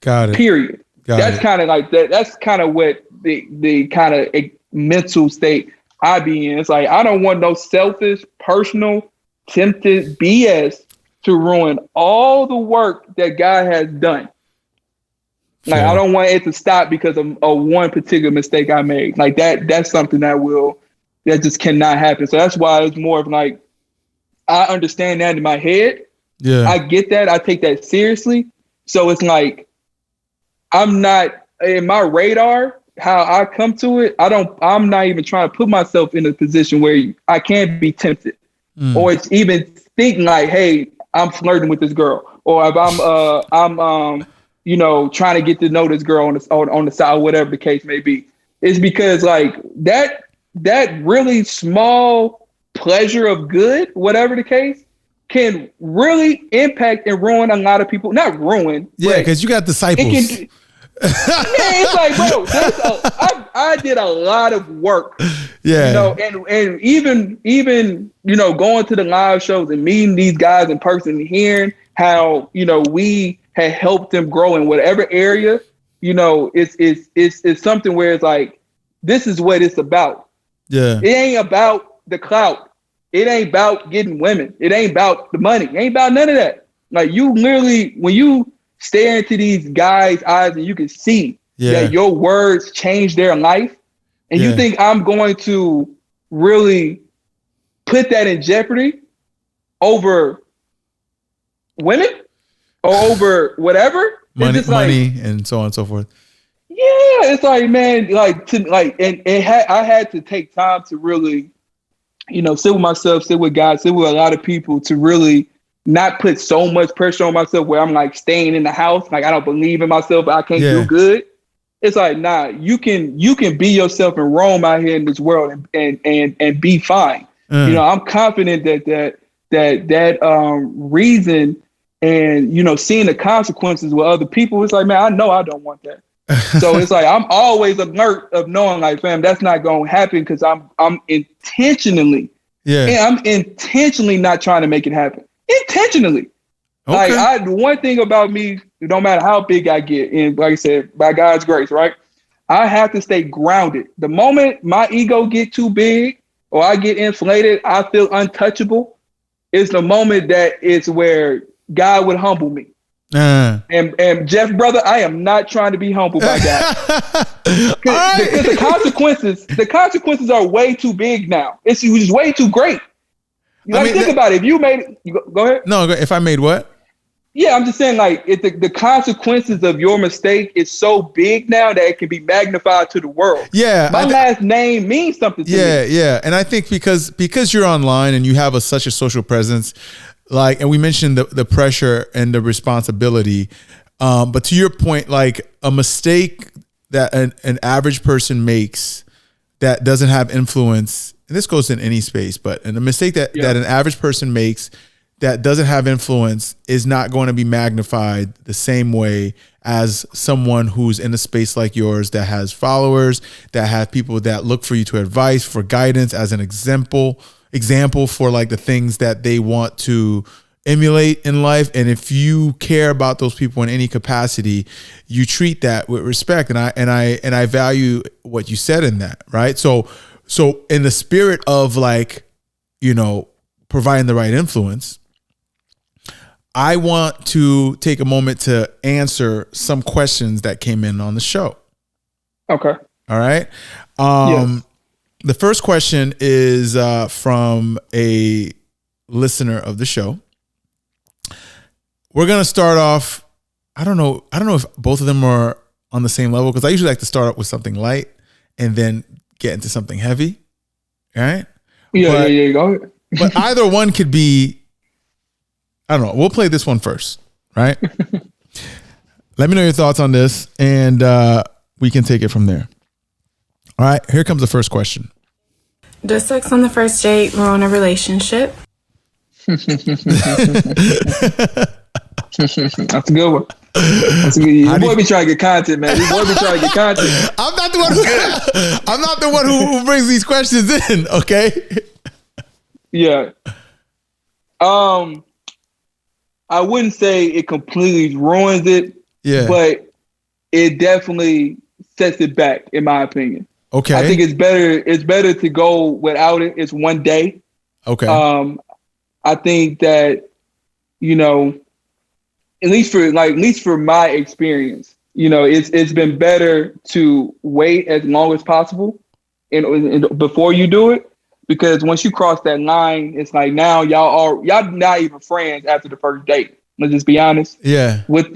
Got it. Period. That's kind of like that. That's kind of what the kind of mental state I be in. It's like, I don't want no selfish, personal, tempted BS to ruin all the work that God has done. Like, I don't want it to stop because of one particular mistake I made. Like that's something that just cannot happen. So that's why it's more of like, I understand that in my head. Yeah. I get that. I take that seriously. So it's like, I'm not in my radar, how I come to it. I'm not even trying to put myself in a position where I can't be tempted, or it's even thinking like, hey, I'm flirting with this girl, or if I'm trying to get to know this girl on the side, whatever the case may be. It's because like that really small pleasure of good, whatever the case, can really impact and ruin a lot of people. Not ruin. Yeah, because you got disciples. It's like, bro, I did a lot of work. Yeah. And even going to the live shows and meeting these guys in person and hearing how, we had helped them grow in whatever area, it's something where it's like, this is what it's about. Yeah. It ain't about the clout. It ain't about getting women. It ain't about the money. It ain't about none of that. Like, you literally, when you stare into these guys' eyes and you can see that your words change their life, and you think I'm going to really put that in jeopardy over women? or over whatever. Money, It's just like, money, and so on and so forth. yeah, it's like, man, like to like, and I had to take time to really, sit with myself, sit with God, sit with a lot of people to really not put so much pressure on myself where I'm like staying in the house, like I don't believe in myself, I can't do Yeah. good. It's like, nah, you can be yourself and roam out here in this world and be fine. I'm confident that reason and seeing the consequences with other people, it's like, man, I know I don't want that. So it's like I'm always alert of knowing, like, fam, that's not gonna happen because I'm intentionally, and I'm intentionally not trying to make it happen. Intentionally. Okay. Like one thing about me, no matter how big I get, and like I said, by God's grace, right? I have to stay grounded. The moment my ego get too big or I get inflated, I feel untouchable. It's the moment that it's where God would humble me. And Jeff, brother, I am not trying to be humbled by God. Because the consequences are way too big now. It's just way too great. Think about it. If you made it, go ahead. No, if I made what? Yeah, I'm just saying, like, if the consequences of your mistake is so big now that it can be magnified to the world. Yeah, my last name means something to me. Yeah, and I think because you're online and you have such a social presence, like, and we mentioned the pressure and the responsibility, but to your point, like a mistake that an average person makes that doesn't have influence, and this goes in any space, but a mistake that an average person makes that doesn't have influence is not going to be magnified the same way as someone who's in a space like yours that has followers, that have people that look for you to advice, for guidance, as an example for like the things that they want to emulate in life. And if you care about those people in any capacity, you treat that with respect. And I value what you said in that, right? So in the spirit of like, providing the right influence, I want to take a moment to answer some questions that came in on the show. Okay. All right. The first question is from a listener of the show. We're going to start off. I don't know if both of them are on the same level, because I usually like to start out with something light and then get into something heavy. All right. Yeah. Go ahead. But either one could be, I don't know. We'll play this one first, right? Let me know your thoughts on this, and we can take it from there. All right, here comes the first question. Does sex on the first date ruin a relationship? That's a good one. That's a good. Your boy be trying to get content, man. Your boy be trying to get content. I'm not the one who brings these questions in. Okay. Yeah. I wouldn't say it completely ruins it. Yeah. But it definitely sets it back, in my opinion. Okay. I think it's better to go without it. It's one day. Okay. I think that, at least for my experience, it's been better to wait as long as possible and before you do it, because once you cross that line, it's like now y'all not even friends after the first date. Let's just be honest. Yeah. But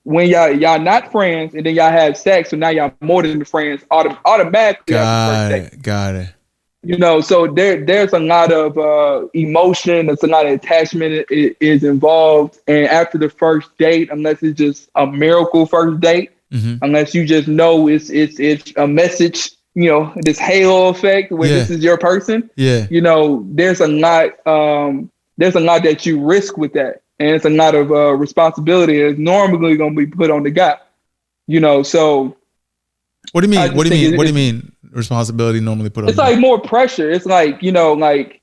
when y'all not friends and then y'all have sex, so now y'all more than friends automatically. Got it. So there's a lot of emotion, there's a lot of attachment is involved. And after the first date, unless it's just a miracle first date, unless you just know it's a message, this halo effect where this is your person. Yeah. There's a lot that you risk with that. And it's a lot of responsibility that's normally going to be put on the guy. So. What do you mean? What do you mean? Responsibility normally put on. It's like more pressure. It's like, like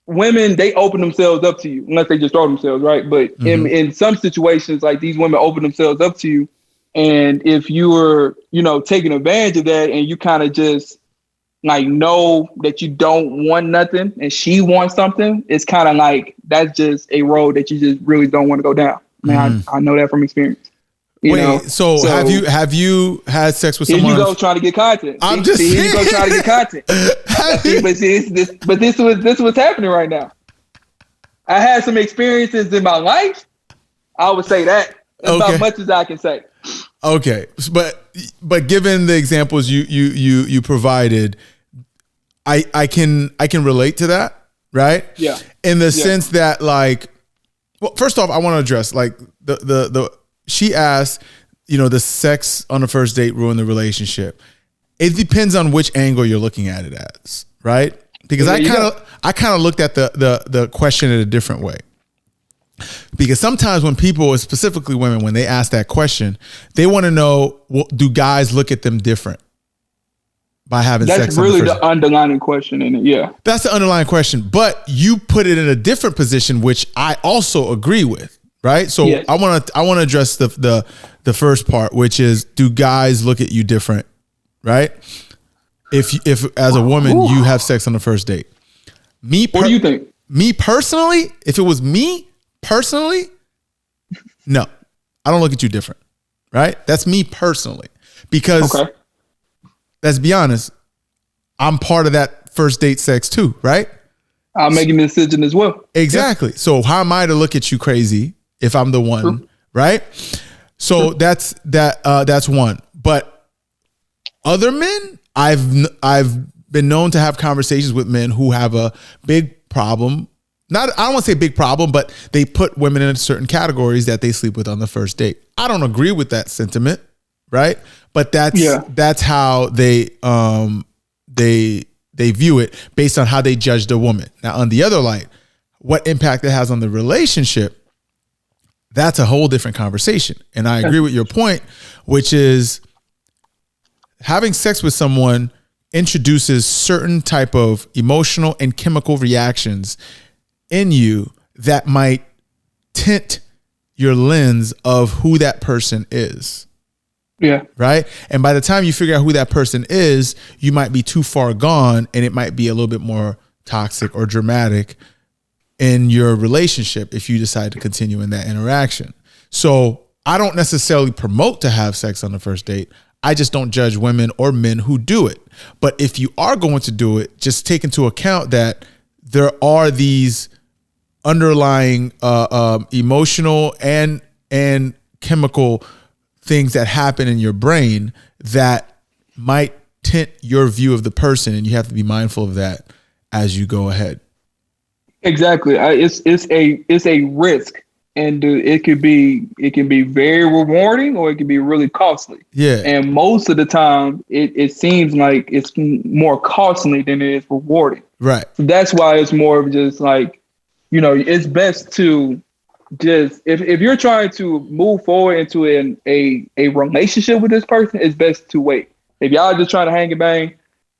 women, they open themselves up to you unless they just throw themselves, right? But in some situations, like these women open themselves up to you. And if you were, taking advantage of that and you kind of just like know that you don't want nothing and she wants something, it's kind of like that's just a road that you just really don't want to go down. Man, I know that from experience. So have you had sex with someone? Here you go trying to get content. I'm just here you go trying to get content. But this was happening right now. I had some experiences in my life I would say that. That's about much as I can say. Okay, but given the examples you provided, I can relate to that, right? Yeah. In the sense that, like, well, first off, I want to address, like, the she asked, does sex on the first date ruin the relationship? It depends on which angle you're looking at it as, right? Because I kind of looked at the question in a different way. Because sometimes when people, specifically women, when they ask that question, they want to know, well, do guys look at them different by having sex? That's really the underlying question in it. Yeah, that's the underlying question. But you put it in a different position, which I also agree with, right? So yes. I want to address the first part, which is, do guys look at you different, right? If as a woman you have sex on the first date, what do you think? Me personally, if it was me. Personally, no, I don't look at you different, right? That's me personally, because let's be honest, I'm part of that first date sex too, right? I'm making the decision as well. Exactly. Yeah. So how am I to look at you crazy if I'm the one, True. Right? So True. That's one. But other men, I've been known to have conversations with men who have a big problem. I don't want to say big problem, but they put women in certain categories that they sleep with on the first date. I don't agree with that sentiment, right? But that's how they view it based on how they judge the woman. Now, on the other light, what impact it has on the relationship, that's a whole different conversation. And I agree with your point, which is having sex with someone introduces certain type of emotional and chemical reactions in you that might tint your lens of who that person is. Yeah. Right. And by the time you figure out who that person is, you might be too far gone, and it might be a little bit more toxic or dramatic in your relationship if you decide to continue in that interaction. So I don't necessarily promote to have sex on the first date. I just don't judge women or men who do it. But if you are going to do it, just take into account that there are these underlying emotional and chemical things that happen in your brain that might tint your view of the person, and you have to be mindful of that as you go ahead. Exactly. It's a risk, and it can be very rewarding, or it can be really costly. Yeah. And most of the time, it seems like it's more costly than it is rewarding. Right. So that's why it's more of just like, it's best to just, if you're trying to move forward into a relationship with this person, it's best to wait. If y'all just trying to hang and bang,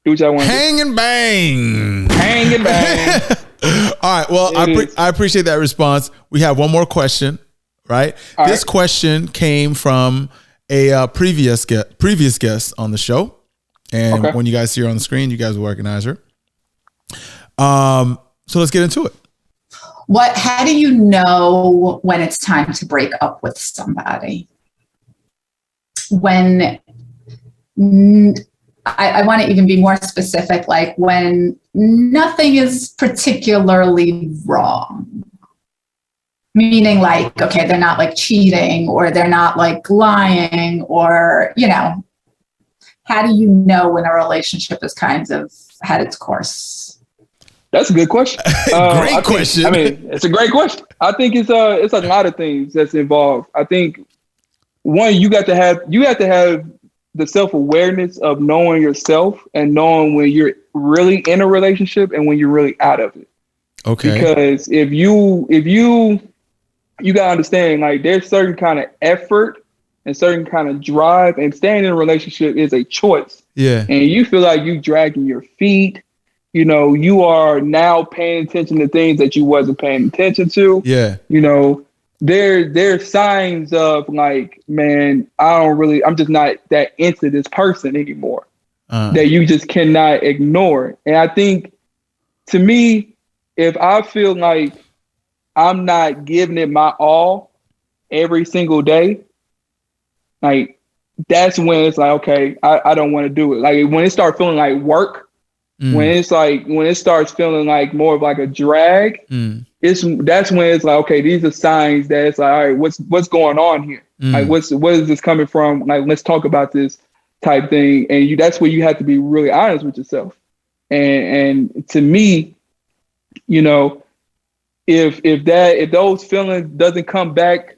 do what y'all want to do. Hang and bang. Hang and bang. All right. Well, I appreciate that response. We have one more question, right? This question came from a previous guest on the show. And when you guys see her on the screen, you guys will recognize her. So let's get into it. How do you know when it's time to break up with somebody? When I want to even be more specific, like when nothing is particularly wrong. Meaning like, okay, they're not like cheating, or they're not like lying, or, how do you know when a relationship has kind of had its course? That's a good question. Great question. It's a great question. I think it's a lot of things that's involved. I think one, you have to have the self-awareness of knowing yourself and knowing when you're really in a relationship and when you're really out of it. Okay. Because if you gotta understand, like, there's certain kind of effort and certain kind of drive, and staying in a relationship is a choice. Yeah. And you feel like you dragging your feet. You are now paying attention to things that you wasn't paying attention to. Yeah. There's signs of like, man, I'm just not that into this person anymore. That you just cannot ignore. And I think, to me, if I feel like I'm not giving it my all every single day, like, that's when it's like, okay, I don't want to do it. Like, when it starts feeling like work, When it's like, when it starts feeling like more of like a drag, that's when it's like, okay, these are signs that it's like, all right, what's going on here? Like, what is this coming from? Like, let's talk about this type thing. And that's where you have to be really honest with yourself. And to me, if those feelings doesn't come back,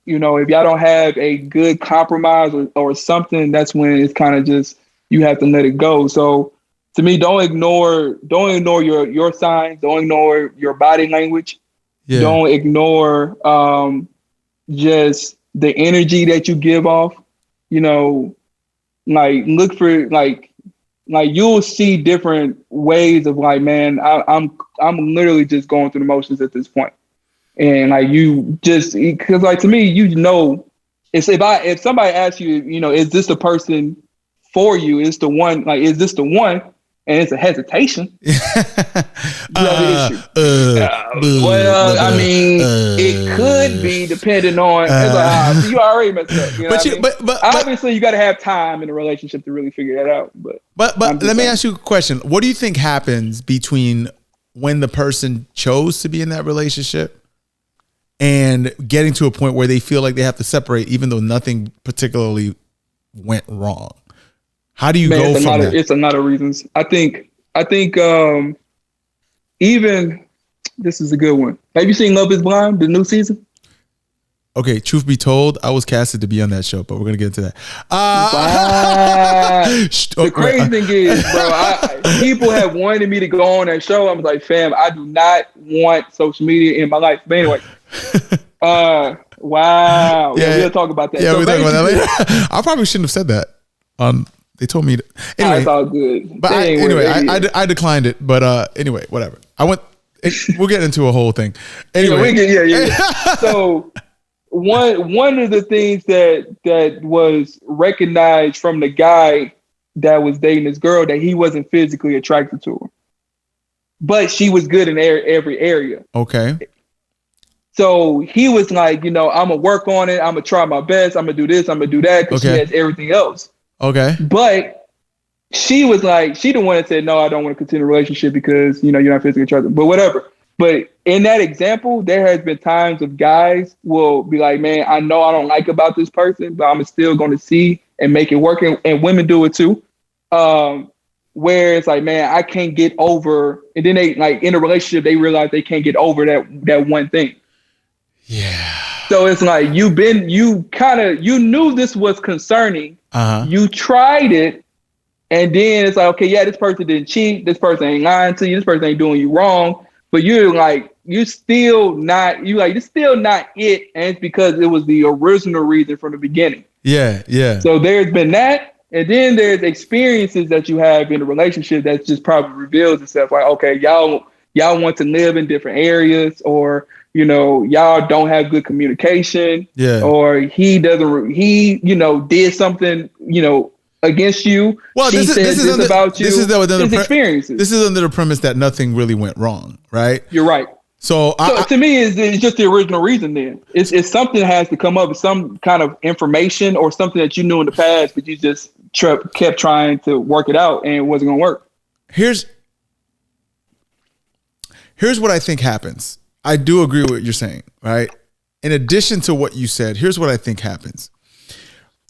if y'all don't have a good compromise or something, that's when it's kind of just, you have to let it go. So to me, don't ignore your signs. Don't ignore your body language. Yeah. Don't ignore just the energy that you give off. Like look for like you'll see different ways of like, man, I'm literally just going through the motions at this point. And like you just, because like to me, it's if somebody asks you, is this the person for you? Is the one, like, is this the one? And it's a hesitation. Well, I mean, it could be depending on. It's like, so you already messed up. But obviously, you got to have time in a relationship to really figure that out. But let me ask you a question. What do you think happens between when the person chose to be in that relationship and getting to a point where they feel like they have to separate, even though nothing particularly went wrong? How do you go from that? It's a lot of reasons. I think even this is a good one. Have you seen Love Is Blind, the new season? Okay, truth be told, I was casted to be on that show, but we're gonna get into that. The crazy thing is, bro, people have wanted me to go on that show. I'm like, fam, I do not want social media in my life. But anyway, wow, yeah, we'll talk about that. Yeah, we'll talk about that later. I probably shouldn't have said that. They told me. Anyway, it's all good. But I declined it. But anyway, whatever. We'll get into a whole thing. Anyway, So one of the things that was recognized from the guy that was dating this girl, that he wasn't physically attracted to her, but she was good in every area. Okay. So he was like, I'm gonna work on it. I'm gonna try my best. I'm gonna do this. I'm gonna do that, because she has everything else. Okay. But she was like, she the one that said, no, I don't want to continue a relationship because, you're not physically attracted, but whatever. But in that example, there has been times of guys will be like, man, I know I don't like about this person, but I'm still going to see and make it work. And women do it too. Where it's like, man, I can't get over. And then they like in a relationship, they realize they can't get over that one thing. Yeah. So it's like, you knew this was concerning. You tried it, and then it's like, okay, yeah, this person didn't cheat. This person ain't lying to you. This person ain't doing you wrong. But it's still not it. And it's because it was the original reason from the beginning. Yeah, yeah. So there's been that. And then there's experiences that you have in a relationship that just probably reveals itself. Like, okay, y'all want to live in different areas, or y'all don't have good communication, or he did something, against you. Well, this is about you. This is his experiences. This is under the premise that nothing really went wrong, right? You're right. So to me, it's just the original reason. Then it's something that has to come up, some kind of information or something that you knew in the past, but you just kept trying to work it out and it wasn't going to work. Here's what I think happens. I do agree with what you're saying, right? In addition to what you said, here's what I think happens.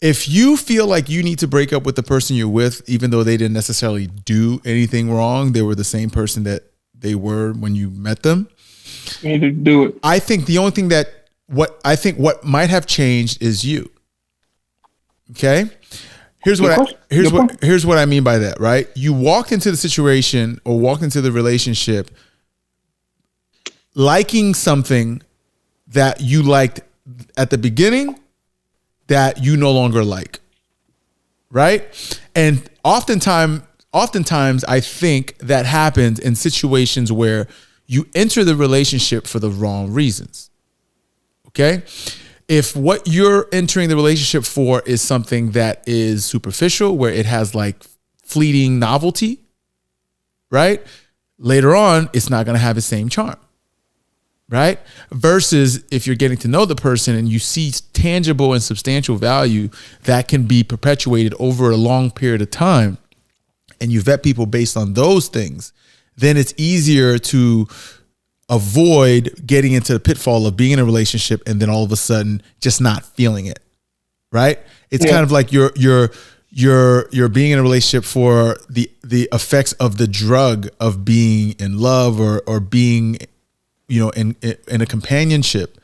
If you feel like you need to break up with the person you're with, even though they didn't necessarily do anything wrong, they were the same person that they were when you met them. You need to do it. I think the only thing what might have changed is you. Okay? Here's what I mean by that, right? You walked into the situation or walked into the relationship liking something that you liked at the beginning that you no longer like, right? And oftentimes I think that happens in situations where you enter the relationship for the wrong reasons, okay? If what you're entering the relationship for is something that is superficial, where it has like fleeting novelty, right? Later on, it's not going to have the same charm. Right? Versus if you're getting to know the person and you see tangible and substantial value that can be perpetuated over a long period of time, and you vet people based on those things, then it's easier to avoid getting into the pitfall of being in a relationship and then all of a sudden just not feeling it. Right? It's kind of like you're being in a relationship for the effects of the drug of being in love or being, in a companionship.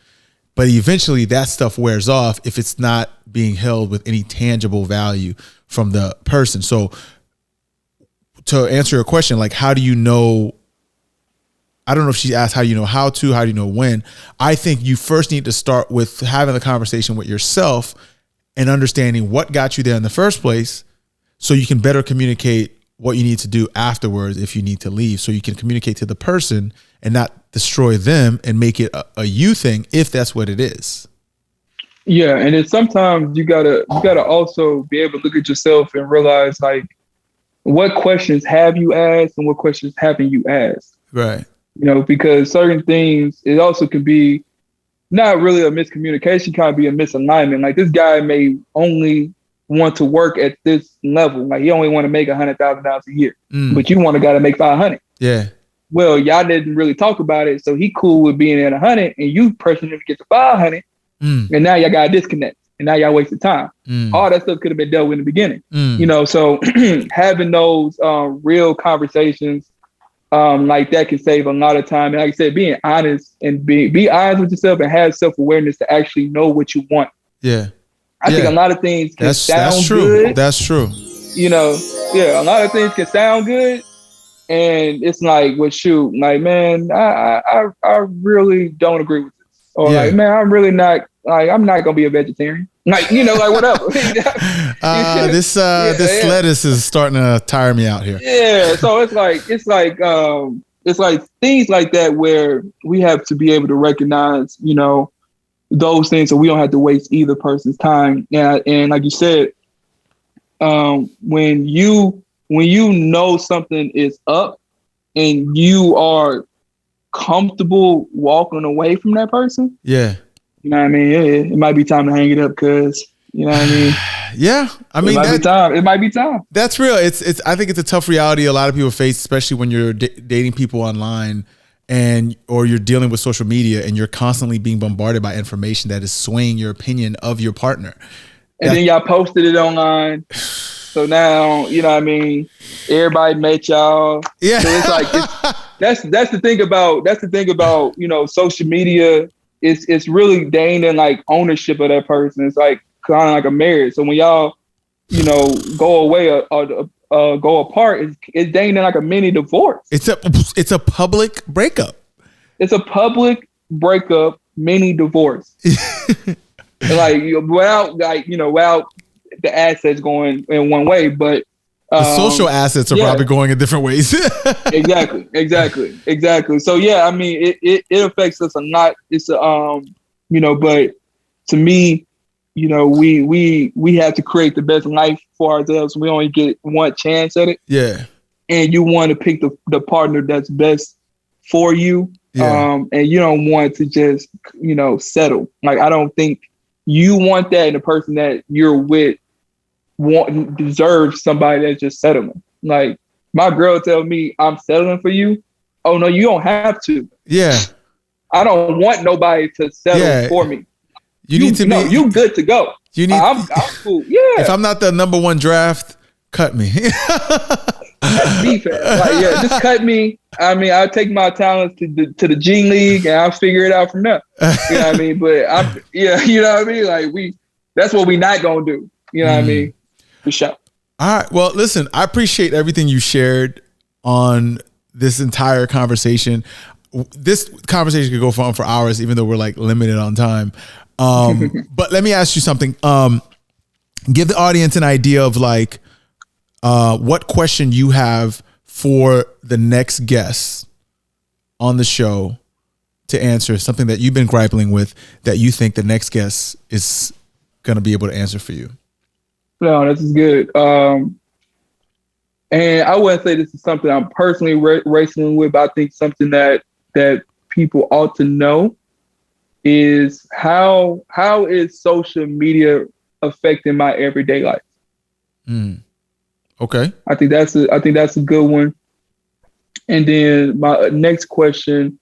But eventually that stuff wears off if it's not being held with any tangible value from the person. So to answer your question, like, how do you know? I don't know if she asked how do you know how do you know when? I think you first need to start with having the conversation with yourself and understanding what got you there in the first place, so you can better communicate what you need to do afterwards if you need to leave, so you can communicate to the person and not destroy them and make it a you thing if that's what it is. Yeah, and then sometimes you gotta also be able to look at yourself and realize, like, what questions have you asked and what questions haven't you asked? Right. Because certain things, it also could be not really a miscommunication, kind of be a misalignment. Like, this guy may only want to work at this level. Like, he only want to make $100,000 a year, but you want a guy to make 500. Yeah. Well, y'all didn't really talk about it, so he cool with being at 100, and you pressing him to get to 500, and now y'all got a disconnect, and now y'all wasted time. All that stuff could have been dealt with in the beginning, So having those real conversations like that can save a lot of time. And like I said, being honest and be honest with yourself and have self-awareness to actually know what you want. Yeah. I think a lot of things can sound true. good. That's true. A lot of things can sound good. And it's like, well, shoot, like, man, I really don't agree with this. Or like, man, I'm really not, like, I'm not going to be a vegetarian. Like, like, whatever. This lettuce is starting to tire me out here. Yeah. So it's like things like that where we have to be able to recognize, those things, so we don't have to waste either person's time. And like you said, when you know something is up and you are comfortable walking away from that person. Yeah. You know what I mean? It might be time to hang it up, because, you know what I mean? Yeah. I mean, it might be time. That's real. It's, I think it's a tough reality a lot of people face, especially when you're dating people online or you're dealing with social media and you're constantly being bombarded by information that is swaying your opinion of your partner. And then y'all posted it online. So now, you know what I mean, everybody met y'all. Yeah. So it's like, that's the thing about, social media. It's really gaining like ownership of that person. It's like kind of like a marriage. So when y'all, go away or go apart, it's gaining like a mini divorce. It's a public breakup. It's a public breakup, mini divorce. Like, without the assets going in one way, but the social assets are probably going in different ways. Exactly. So yeah, I mean, it affects us a lot. It's but to me, we have to create the best life for ourselves. We only get one chance at it. Yeah. And you want to pick the partner that's best for you. Yeah. And you don't want to just, settle. Like, I don't think you want that in the person that you're with deserves somebody that's just settling. Like, my girl tell me I'm settling for you. Oh no, you don't have to. Yeah. I don't want nobody to settle for me. You need to be. You good to go. You need. I'm cool. Yeah. If I'm not the number one draft, cut me. That's defense. Like, just cut me. I mean, I'll take my talents to the G League and I'll figure it out from there. You know what I mean? But you know what I mean? Like, that's what we not gonna do. You know what I mean? For sure. All right. Well, listen, I appreciate everything you shared on this entire conversation. This conversation could go on for hours, even though we're like limited on time. But let me ask you something. Give the audience an idea of like what question you have for the next guest on the show to answer, something that you've been grappling with that you think the next guest is going to be able to answer for you. No, this is good. And I wouldn't say this is something I'm personally wrestling with, but I think something that people ought to know is how is social media affecting my everyday life? Okay. I think that's a good one. And then my next question,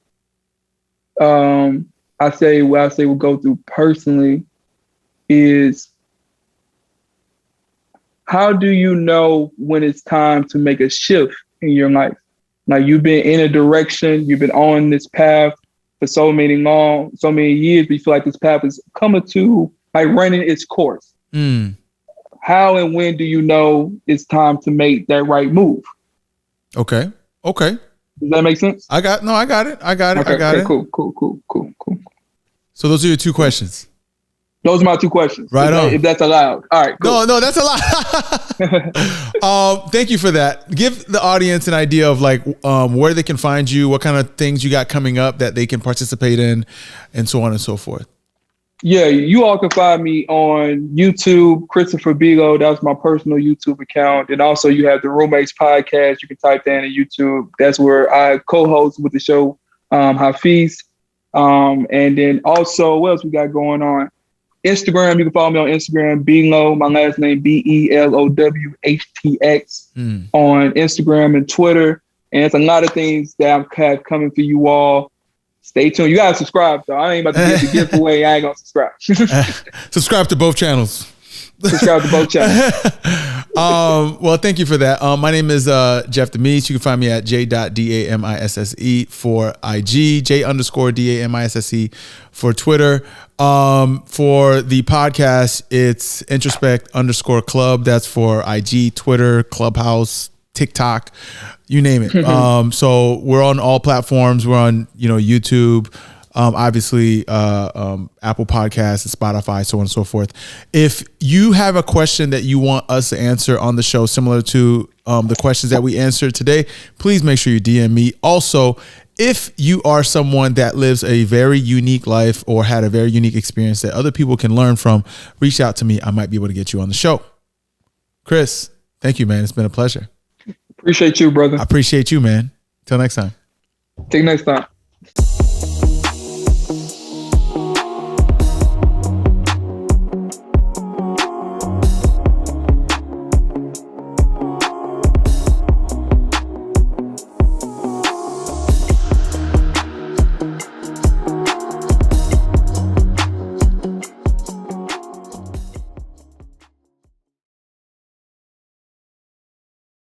I say we'll go through personally is, how do you know when it's time to make a shift in your life? Like, you've been in a direction, you've been on this path for so many years, but you feel like this path is coming to, like, running its course. How and when do you know it's time to make that right move? Okay. Does that make sense? I got it. Okay, cool. So those are your two questions. Those are my two questions. Right on. If that's allowed. All right, cool. No, that's a lot. Thank you for that. Give the audience an idea of like where they can find you, what kind of things you got coming up that they can participate in, and so on and so forth. Yeah, you all can find me on YouTube, Christopher Bigo. That's my personal YouTube account. And also you have the Roommates Podcast. You can type that in YouTube. That's where I co-host with the show, Hafiz. And then also, what else we got going on? Instagram, you can follow me on Instagram, Below, my last name, BELOWHTX, on Instagram and Twitter. And it's a lot of things that I have coming for you all. Stay tuned. You gotta subscribe, though. I ain't about to give the giveaway. I ain't gonna subscribe. Subscribe to both channels. Subscribe to both channels. Well, thank you for that. My name is Jeff Damisse. You can find me at j.damisse for IG, j_damisse for Twitter. For the podcast, it's Introspect_Club. That's for IG, Twitter, Clubhouse, TikTok, you name it. So we're on all platforms. We're on, YouTube, obviously, Apple Podcasts and Spotify, so on and so forth. If you have a question that you want us to answer on the show, similar to the questions that we answered today, please make sure you DM me. Also, if you are someone that lives a very unique life or had a very unique experience that other people can learn from, reach out to me. I might be able to get you on the show. Chris, thank you, man. It's been a pleasure. Appreciate you, brother. I appreciate you, man. Till next time. Till next time.